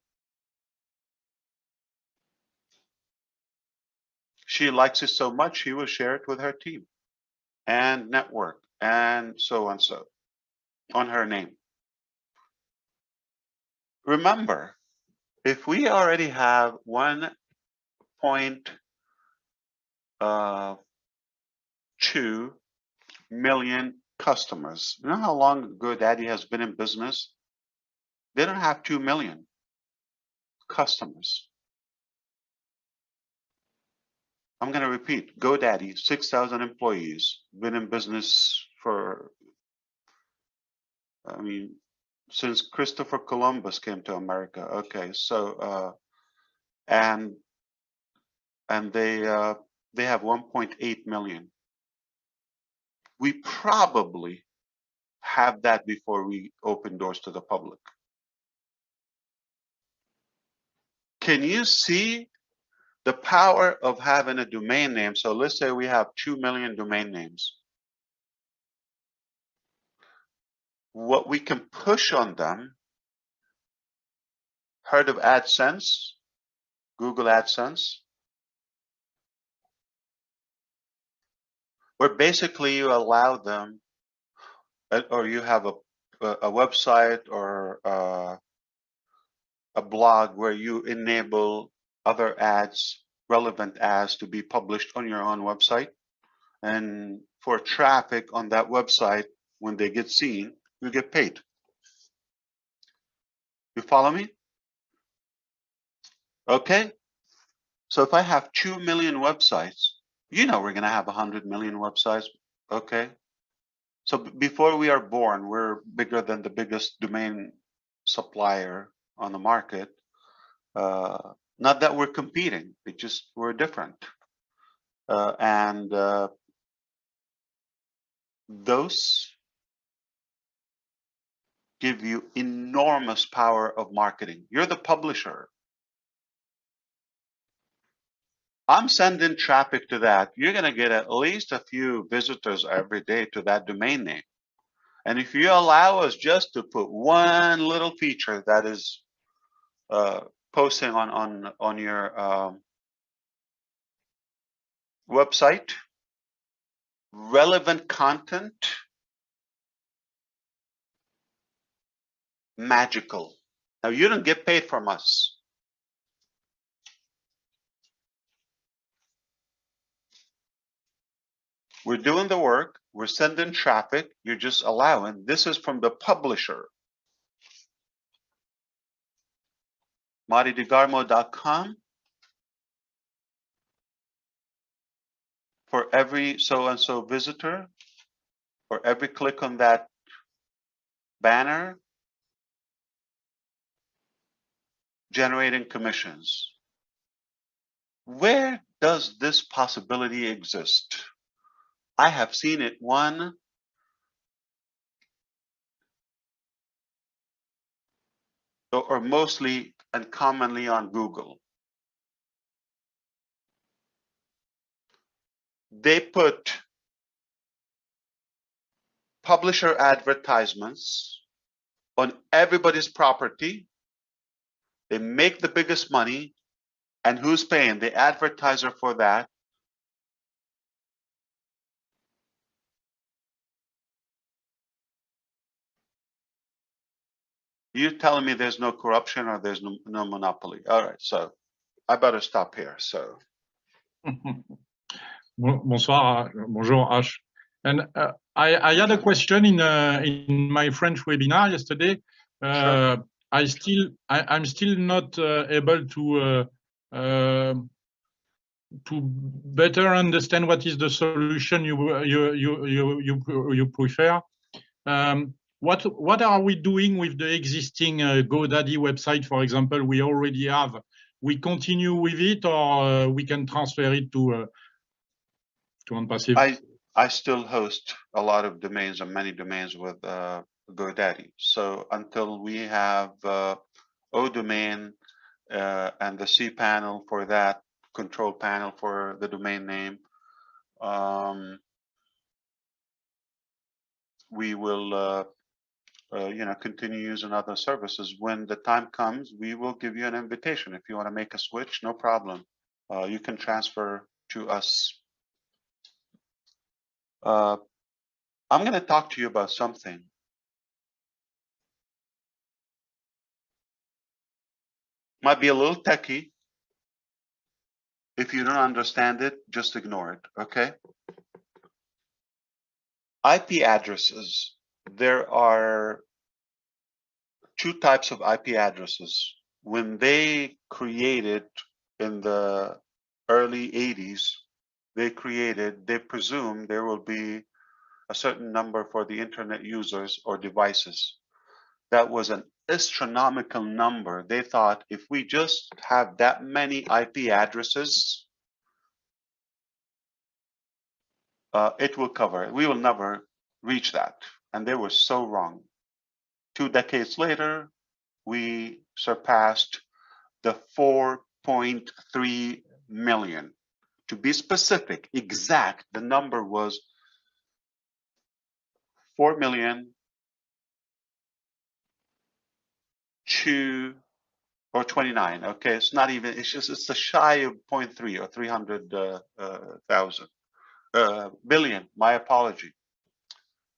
She likes it so much, she will share it with her team and network and so on her name. Remember, if we already have 1.2 million customers, you know how long GoDaddy has been in business? They don't have 2 million customers. I'm going to repeat, GoDaddy, 6,000 employees, been in business for, since Christopher Columbus came to America. Okay, so and they have 1.8 million. We probably have that before we open doors to the public. Can you see the power of having a domain name? So let's say we have 2 million domain names. What we can push on them, heard of AdSense, Google AdSense, where basically you allow them, or you have a website or a blog where you enable other ads, relevant ads, to be published on your own website. And for traffic on that website, when they get seen, you get paid. You follow me? Okay. So if I have 2 million websites, we're going to have 100 million websites. Okay. So before we are born, we're bigger than the biggest domain supplier on the market. Not that we're competing, we're different. And those give you enormous power of marketing. You're the publisher. I'm sending traffic to that. You're going to get at least a few visitors every day to that domain name. And if you allow us just to put one little feature that is posting on your website, relevant content, magical. Now, you don't get paid from us. We're doing the work. We're sending traffic. You're just allowing. This is from the publisher. MartyDeGarmo.com. For every so-and-so visitor, for every click on that banner, generating commissions. Where does this possibility exist? I have seen it one or mostly and commonly on Google. They put publisher advertisements on everybody's property. They make the biggest money, and who's paying? The advertiser for that. You're telling me there's no corruption or there's no monopoly. All right, so I better stop here. So. Bonsoir, bonjour Ash. And I had a question in my French webinar yesterday. Sure. I'm still not able to better understand what is the solution you prefer. What are we doing with the existing GoDaddy website, for example? We already have. We continue with it, or we can transfer it to OnPassive? I still host a lot of domains and many domains with GoDaddy. So until we have ODomain and the cPanel for that, control panel for the domain name, we will continue using other services. When the time comes, we will give you an invitation. If you want to make a switch, no problem. You can transfer to us. I'm going to talk to you about something. Might be a little techie. If you don't understand it, just ignore it, okay? IP addresses. There are two types of IP addresses. When they created in the early 80s, they presumed there will be a certain number for the internet users or devices. That was an astronomical number. They thought if we just have that many IP addresses, it will cover it. We will never reach that. And they were so wrong. 2 decades later, we surpassed the 4.3 million. To be specific, exact, the number was 4,000,029. Okay, it's not even, it's a shy of 0.3 or 300,000 billion. My apology.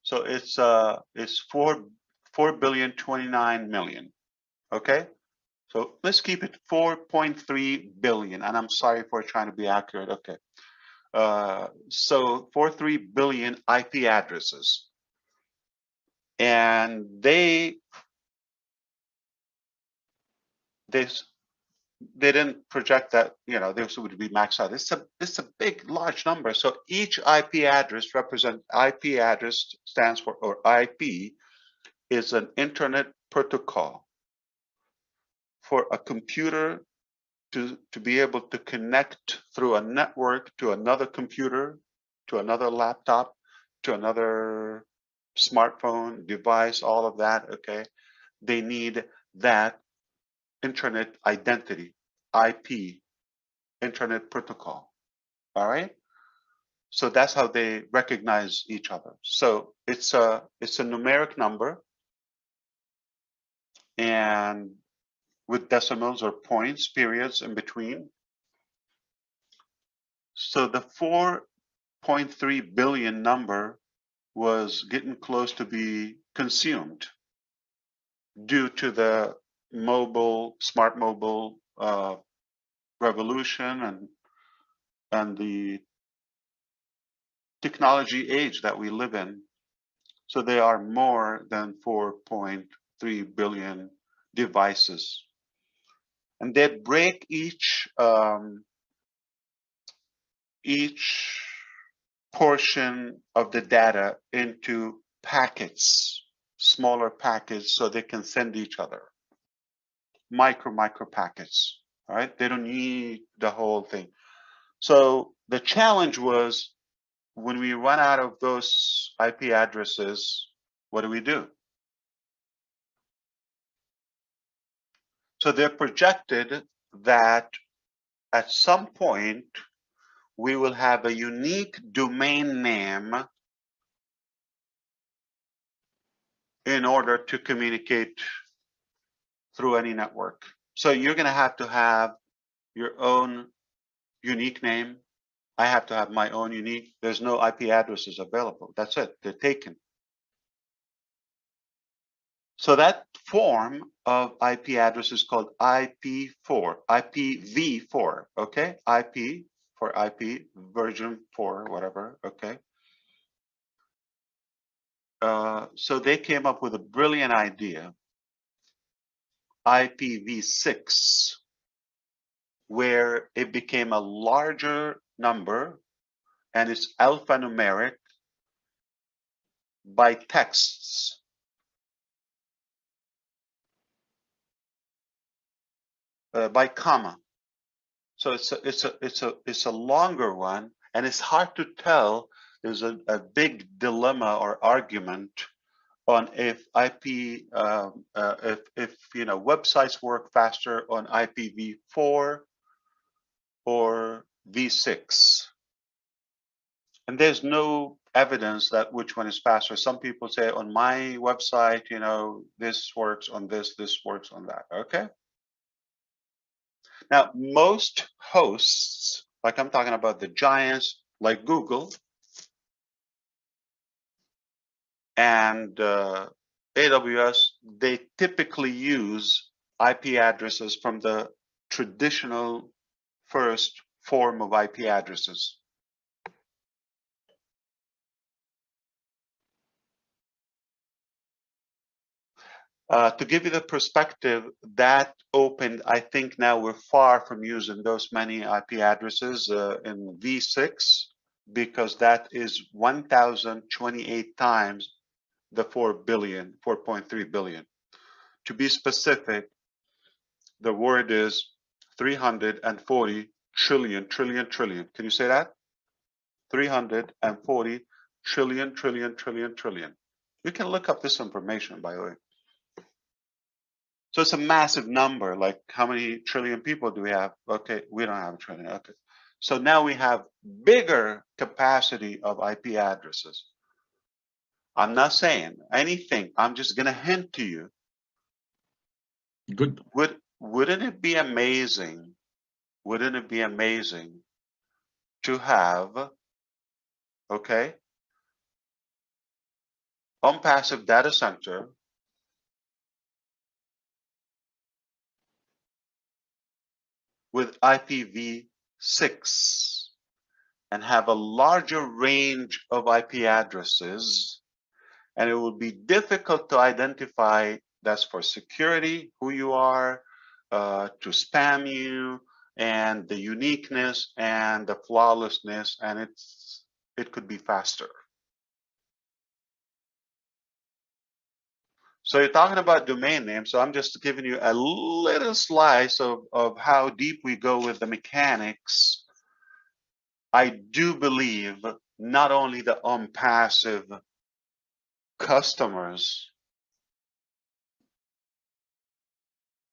So it's 4,029,000,000. Okay, so let's keep it 4.3 billion. And I'm sorry for trying to be accurate. Okay, so 43 billion IP addresses, and they didn't project that this would be maxed out. It's a big, large number. So each IP address IP address stands for, or IP is an internet protocol for a computer to be able to connect through a network to another computer, to another laptop, to another smartphone device, all of that. Okay, they need that internet identity, IP, internet protocol. All right. So that's how they recognize each other. So it's a numeric number, and with decimals or points, periods in between. So the 4.3 billion number was getting close to be consumed due to the smart mobile revolution and the technology age that we live in. So there are more than 4.3 billion devices, and they break each portion of the data into packets, smaller packets, so they can send each other. micro packets. All right, they don't need the whole thing. So the challenge was when we run out of those IP addresses, what do? So they're projected that at some point we will have a unique domain name in order to communicate through any network. So you're going to have your own unique name. I have to have my own unique. There's no IP addresses available. That's it. They're taken. So that form of IP address is called IP4, IPv4. Okay, IP for IP version 4, whatever. Okay. So they came up with a brilliant idea, IPv6, where it became a larger number and it's alphanumeric by texts. By comma. So it's a longer one, and it's hard to tell. There's a big dilemma or argument on if IP if websites work faster on IPv4 or v6, and there's no evidence that which one is faster. Some people say on my website, this works on this works on that. Okay. Now, most hosts, like I'm talking about the giants like Google and AWS, they typically use IP addresses from the traditional first form of IP addresses. To give you the perspective, that opened, I think now we're far from using those many IP addresses in v6, because that is 1,028 times the 4.3 billion. To be specific, the word is 340 trillion. Can you say that? 340 trillion. You can look up this information, by the way. So it's a massive number. Like, how many trillion people do we have? Okay, we don't have a trillion. Okay. So now we have bigger capacity of IP addresses. I'm not saying anything. I'm just going to hint to you. Good. Wouldn't it be amazing? Wouldn't it be amazing to have, okay, on-passive data center with IPv6 and have a larger range of IP addresses, and it will be difficult to identify. That's for security, who you are, to spam you, and the uniqueness and the flawlessness, and it could be faster. So you're talking about domain names. So I'm just giving you a little slice of how deep we go with the mechanics. I do believe not only the on-passive customers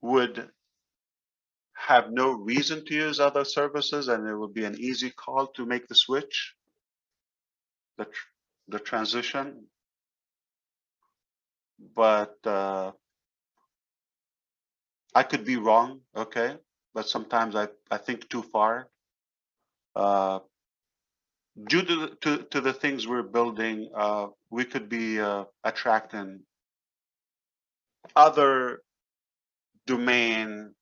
would have no reason to use other services, and it would be an easy call to make the switch, the transition. But I could be wrong, okay? But sometimes I think too far. Due to the things we're building, we could be attracting other domain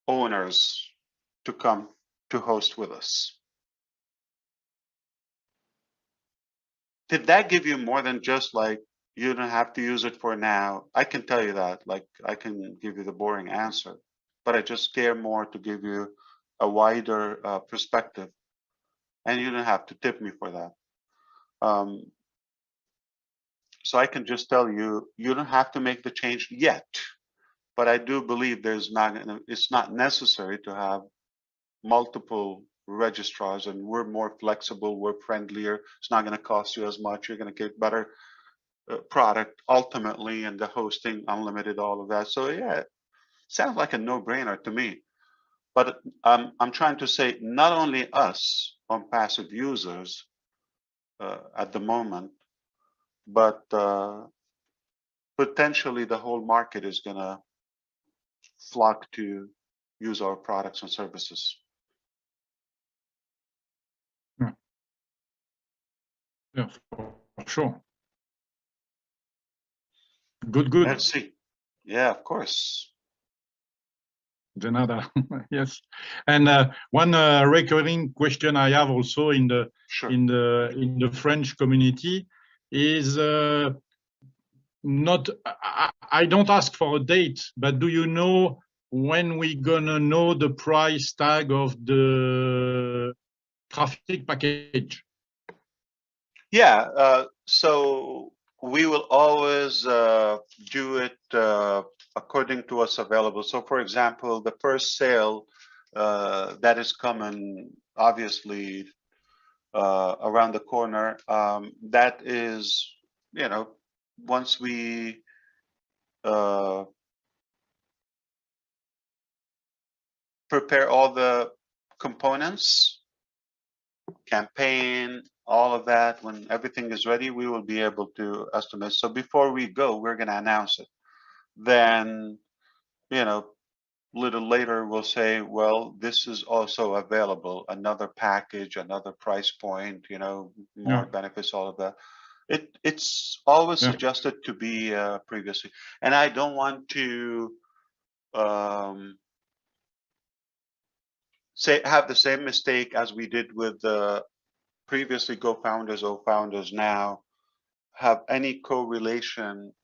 owners to come to host with us. Did that give you more than just like, you don't have to use it for now? I can tell you that, like, I can give you the boring answer, but I just care more to give you a wider perspective, and you don't have to tip me for that. So I can just tell you, you don't have to make the change yet. but I do believe it's not necessary to have multiple registrars, and we're more flexible, we're friendlier. It's not going to cost you as much. You're going to get better product ultimately, and the hosting unlimited, all of that. So yeah, it sounds like a no-brainer to me. But I'm trying to say not only us on passive users at the moment, but potentially the whole market is going to flock to use our products and services. Yeah, for sure. Good, good. Let's see. Yeah, of course. Janada, yes. And one recurring question I have also in the French community is not. I don't ask for a date, but do you know when we gonna know the price tag of the traffic package? Yeah. So we will always do it according to what's available. So, for example, the first sale that is coming, obviously, around the corner, that is, you know, once we prepare all the components, campaign, all of that, when everything is ready, we will be able to estimate. So before we go, we're going to announce it. Then, you know, a little later, we'll say, well, this is also available, another package, another price point, you know, more benefits, all of that. It's always suggested to be previously. And I don't want to have the same mistake as we did with the previously co-founders or founders now, have any correlation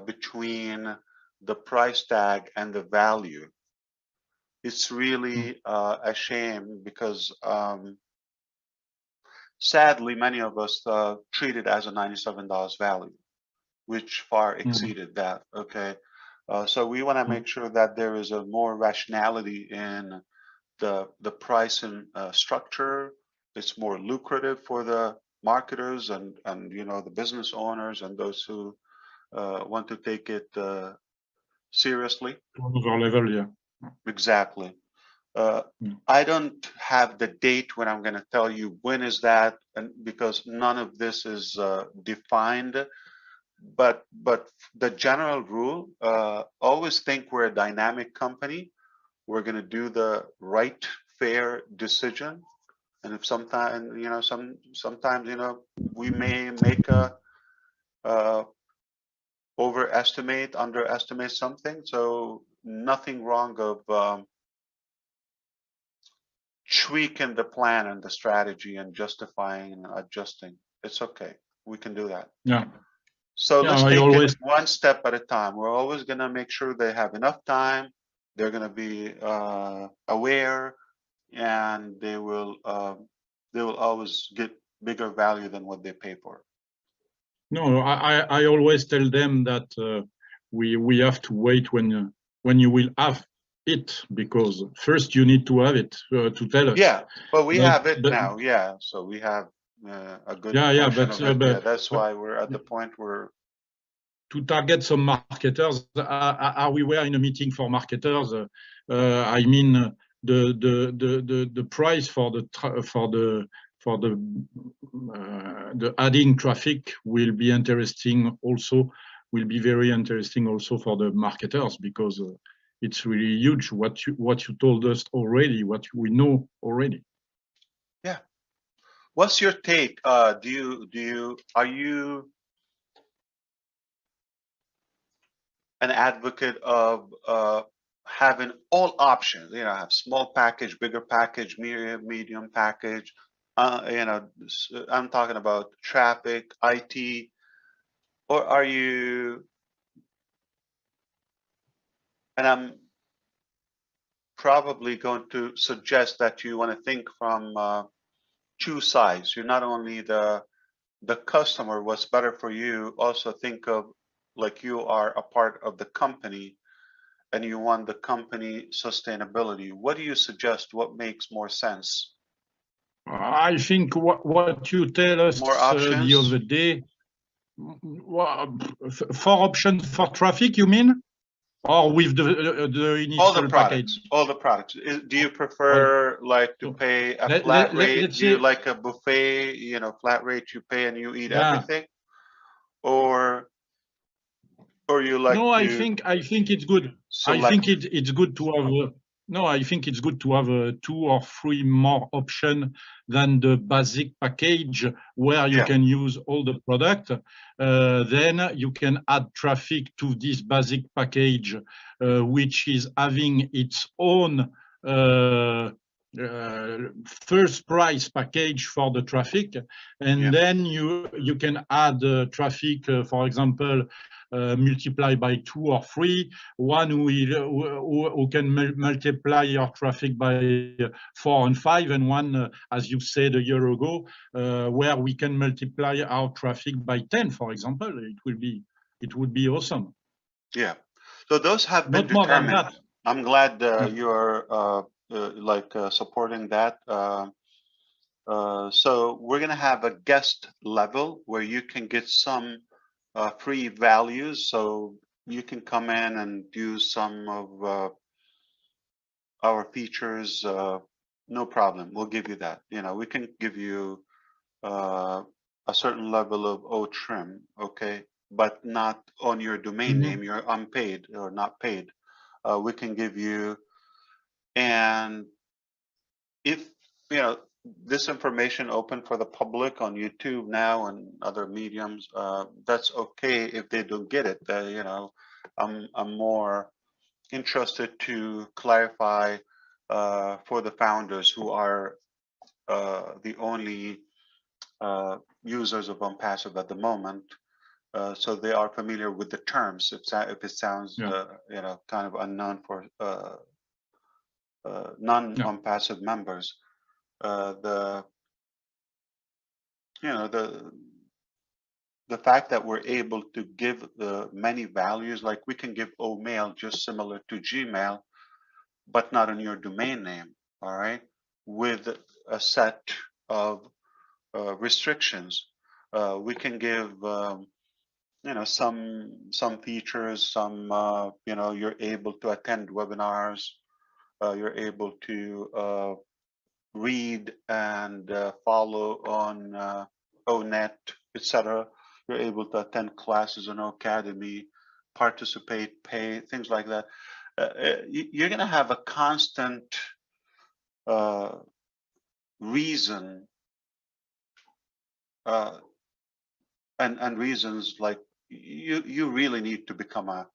between the price tag and the value. It's really a shame because sadly, many of us treat it as a $97 value, which far exceeded that. Okay. So we want to make sure that there is a more rationality in the pricing structure. It's more lucrative for the marketers and you know, the business owners and those who want to take it seriously. Another level, yeah. Exactly. I don't have the date when I'm going to tell you when is that, and because none of this is defined. But the general rule, always think we're a dynamic company. We're going to do the right, fair decision. And if sometimes, you know, sometimes, you know, we may make a overestimate, underestimate something. So nothing wrong of tweaking the plan and the strategy and justifying and adjusting. It's okay. We can do that. Yeah. So let's take it one step at a time. We're always going to make sure they have enough time. They're going to be aware, and they will always get bigger value than what they pay for. No, I always tell them that we have to wait when you will have it, because first you need to have it to tell us. Yeah, but we have it now. Yeah, so we have a good portion of it. That's why we're at the point where to target some marketers. We were in a meeting for marketers. I mean, the price for the adding traffic will be interesting also, will be very interesting also for the marketers, because it's really huge what you told us already, what we know already. Yeah. What's your take? Are you an advocate of having all options? You know, have small package, bigger package, medium package. You know, I'm talking about traffic, IT, or are you? And I'm probably going to suggest that you want to think from two sides. You're not only the customer, what's better for you, also think of like you are a part of the company and you want the company sustainability, what do you suggest? What makes more sense? I think what you tell us More the options? other day, four options for traffic, you mean? Or with the initial All the package? products, all the products. Do you prefer like to pay a flat rate? Let's Do you say, like a buffet, you know, flat rate you pay and you eat yeah. everything? Or you like No, I to think it's good. I select? think it's good to have. No, I think it's good to have 2 or 3 more options than the basic package where you Yeah. can use all the product. Then you can add traffic to this basic package, which is having its own first price package for the traffic, and Yeah. then you can add traffic, for example, multiply by 2 or 3, one who can multiply your traffic by 4 and 5, and one, as you said a year ago, where we can multiply our traffic by 10, for example. It would be awesome. Yeah. So those have been Not more than determined. that. I'm glad Yeah. you're supporting that. So we're going to have a guest level where you can get some free values. So you can come in and use some of our features. No problem. We'll give you that. You know, we can give you a certain level of OTRIM, okay, but not on your domain name. You're unpaid or not paid. We can give you, and if you know this information open for the public on YouTube now and other mediums, that's okay if they don't get it. You know, I'm more interested to clarify for the founders who are the only users of OnPassive at the moment, so they are familiar with the terms. If it sounds you know, kind of unknown for non-OnPassive members, the you know the fact that we're able to give many values, like we can give OMail just similar to Gmail, but not on your domain name, all right, with a set of restrictions. We can give you know, some features, some you know, you're able to attend webinars, you're able to read and follow on ONET, etc. You're able to attend classes on Academy, participate, pay, things like that. You're going to have a constant reason and reasons, like you really need to become a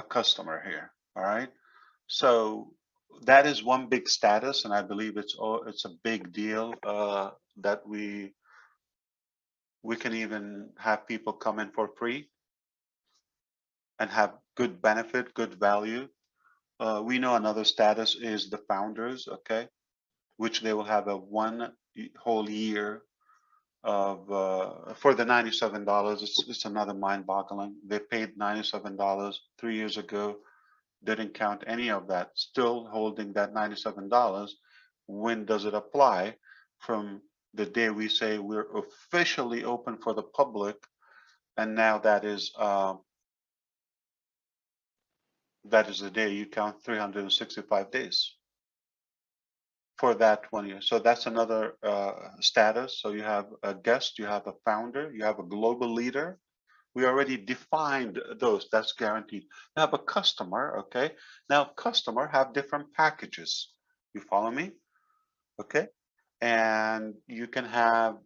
customer here. All right. So that is one big status, and I believe it's a big deal that we can even have people come in for free and have good benefit, good value. We know another status is the founders, okay, which they will have a 1 whole year of for the $97. It's another mind-boggling. They paid $97 3 years ago, didn't count any of that, still holding that $97. When does it apply? From the day we say we're officially open for the public, and now that is the day you count 365 days for that 1 year. So that's another status. So you have a guest, you have a founder, you have a global leader. We already defined those. That's guaranteed. You have a customer, okay? Now, customer have different packages. You follow me? Okay. And you can have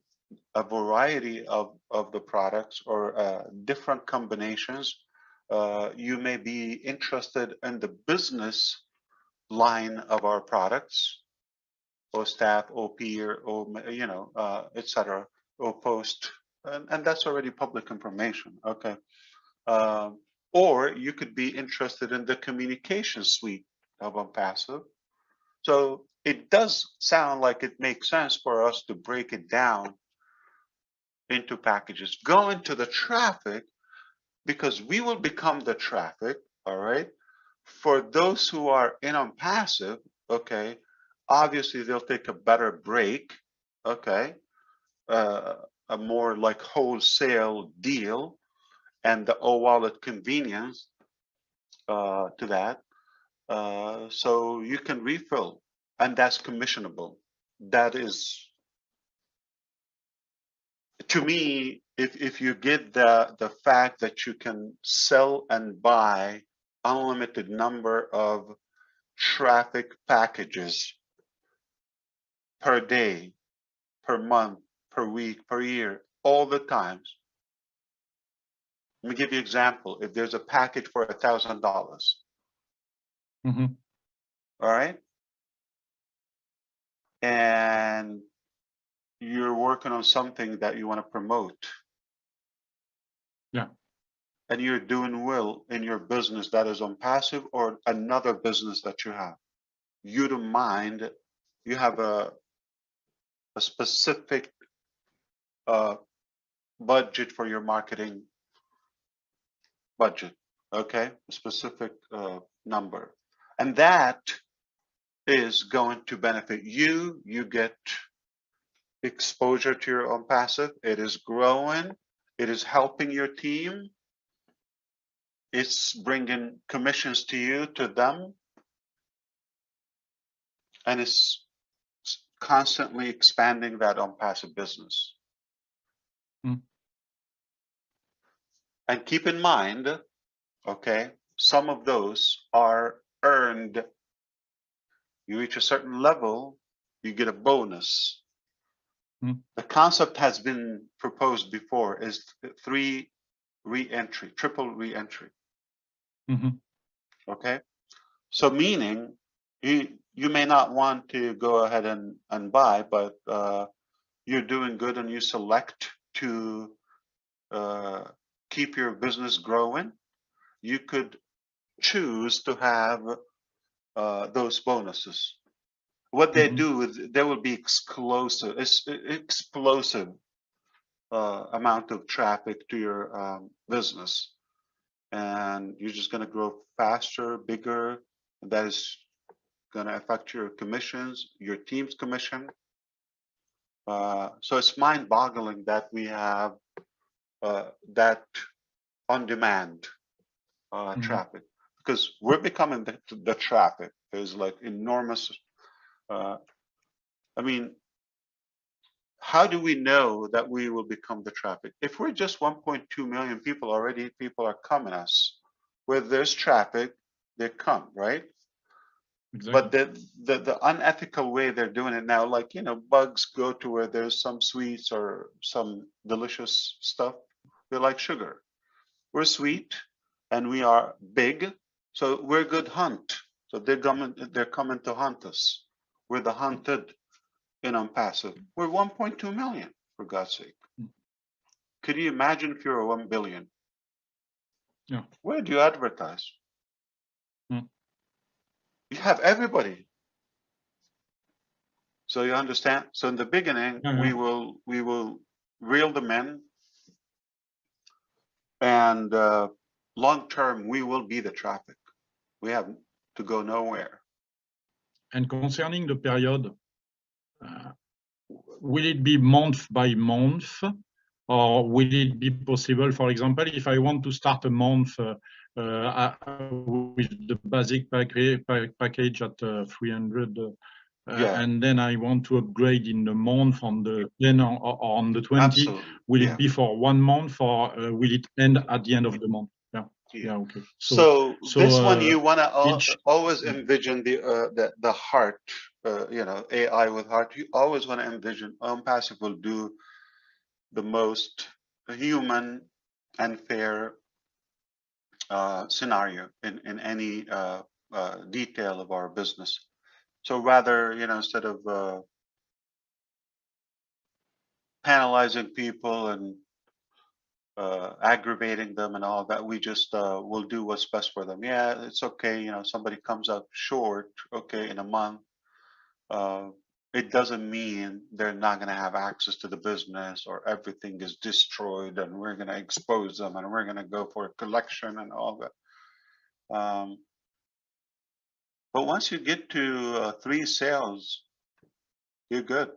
a variety of the products or different combinations. You may be interested in the business line of our products, or staff, or peer, or you know, etc., or post, and that's already public information. Okay. Or you could be interested in the communication suite of OnPassive. So it does sound like it makes sense for us to break it down into packages. Go into the traffic, because we will become the traffic, all right, For those who are in on passive, okay, obviously they'll take a better break, okay, a more like wholesale deal, and the wallet convenience to that. So you can refill, and that's commissionable. That is, to me, if you get the fact that you can sell and buy unlimited number of traffic packages per day, per month, per week, per year, all the times. Let me give you an example. If there's a package for $1,000, Mhm. all right, and you're working on something that you want to promote, Yeah. and you're doing well in your business that is on passive or another business that you have, you don't mind, you have a specific budget for your marketing budget, okay, a specific number, and that is going to benefit you. You get exposure to your own passive. It is growing. It is helping your team. It's bringing commissions to you, to them, and it's constantly expanding that on passive business. Mm. And keep in mind, okay, some of those are earned. You reach a certain level, you get a bonus. Mm. The concept has been proposed before, is 3 re-entry, triple re-entry. Mhm. Okay, so meaning you may not want to go ahead and buy, but you're doing good and you select to keep your business growing, you could choose to have those bonuses. What they Mhm. do is there will be explosive amount of traffic to your business, and you're just going to grow faster, bigger. And that is going to affect your commissions, your team's commission. So it's mind-boggling that we have that on-demand Mhm. traffic, because we're becoming the traffic. There's like enormous. I mean, how do we know that we will become the traffic? If we're just 1.2 million people already, people are coming us. Where there's traffic, they come, right? But Exactly. the unethical way they're doing it now, like, you know, bugs go to where there's some sweets or some delicious stuff. They like sugar. We're sweet and we are big, so we're good hunt. So they're coming to hunt us. We're the hunted in on passive. We're 1.2 million, for God's sake. Mm. Could you imagine if you're 1 billion? Yeah. Where do you advertise? Mm. You have everybody. So you understand? So in the beginning, Yeah, we yeah. will reel them in, and long term, we will be the traffic. We have to go nowhere. And concerning the period, will it be month by month, or will it be possible, for example, if I want to start a month with the basic package at 300, Yeah, and then I want to upgrade in the month on the 10 or on the 20, absolutely. will Yeah. it be for 1 month, or will it end at the end of the month? Yeah. Yeah. Yeah. Okay. So this one, you want to each. always envision the heart, you know, AI with heart. You always want to envision passive will do the most human and fair scenario in any detail of our business. So rather, you know, instead of penalizing people and aggravating them and all that, we just will do what's best for them. Yeah, it's okay. You know, somebody comes up short, okay, in a month. It doesn't mean they're not going to have access to the business or everything is destroyed and we're going to expose them and we're going to go for a collection and all that. But once you get to 3 sales, you're good.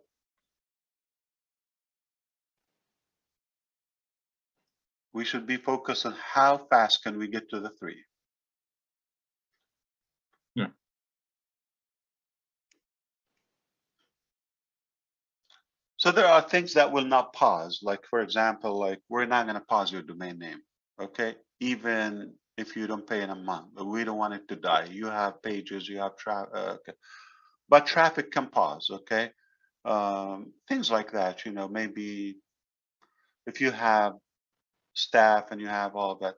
We should be focused on how fast can we get to the 3. Yeah. So there are things that will not pause. Like, for example, like we're not going to pause your domain name. Okay. Even if you don't pay in a month, but we don't want it to die. You have pages, you have traffic, but traffic can pause. Okay. Things like that, you know, maybe if you have staff and you have all that,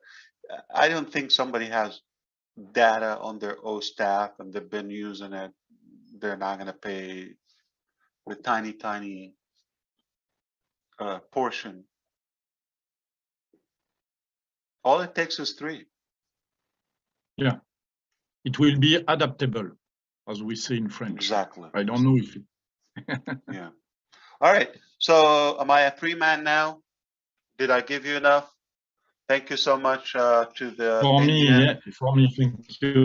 I don't think somebody has data on their own staff and they've been using it. They're not going to pay the tiny portion. All it takes is 3. Yeah, it will be adaptable, as we say in French. Exactly. I don't know if. Yeah. All right. So am I a free man now? Did I give you enough? Thank you so much to the For me, Indian. yeah, for me, thank you.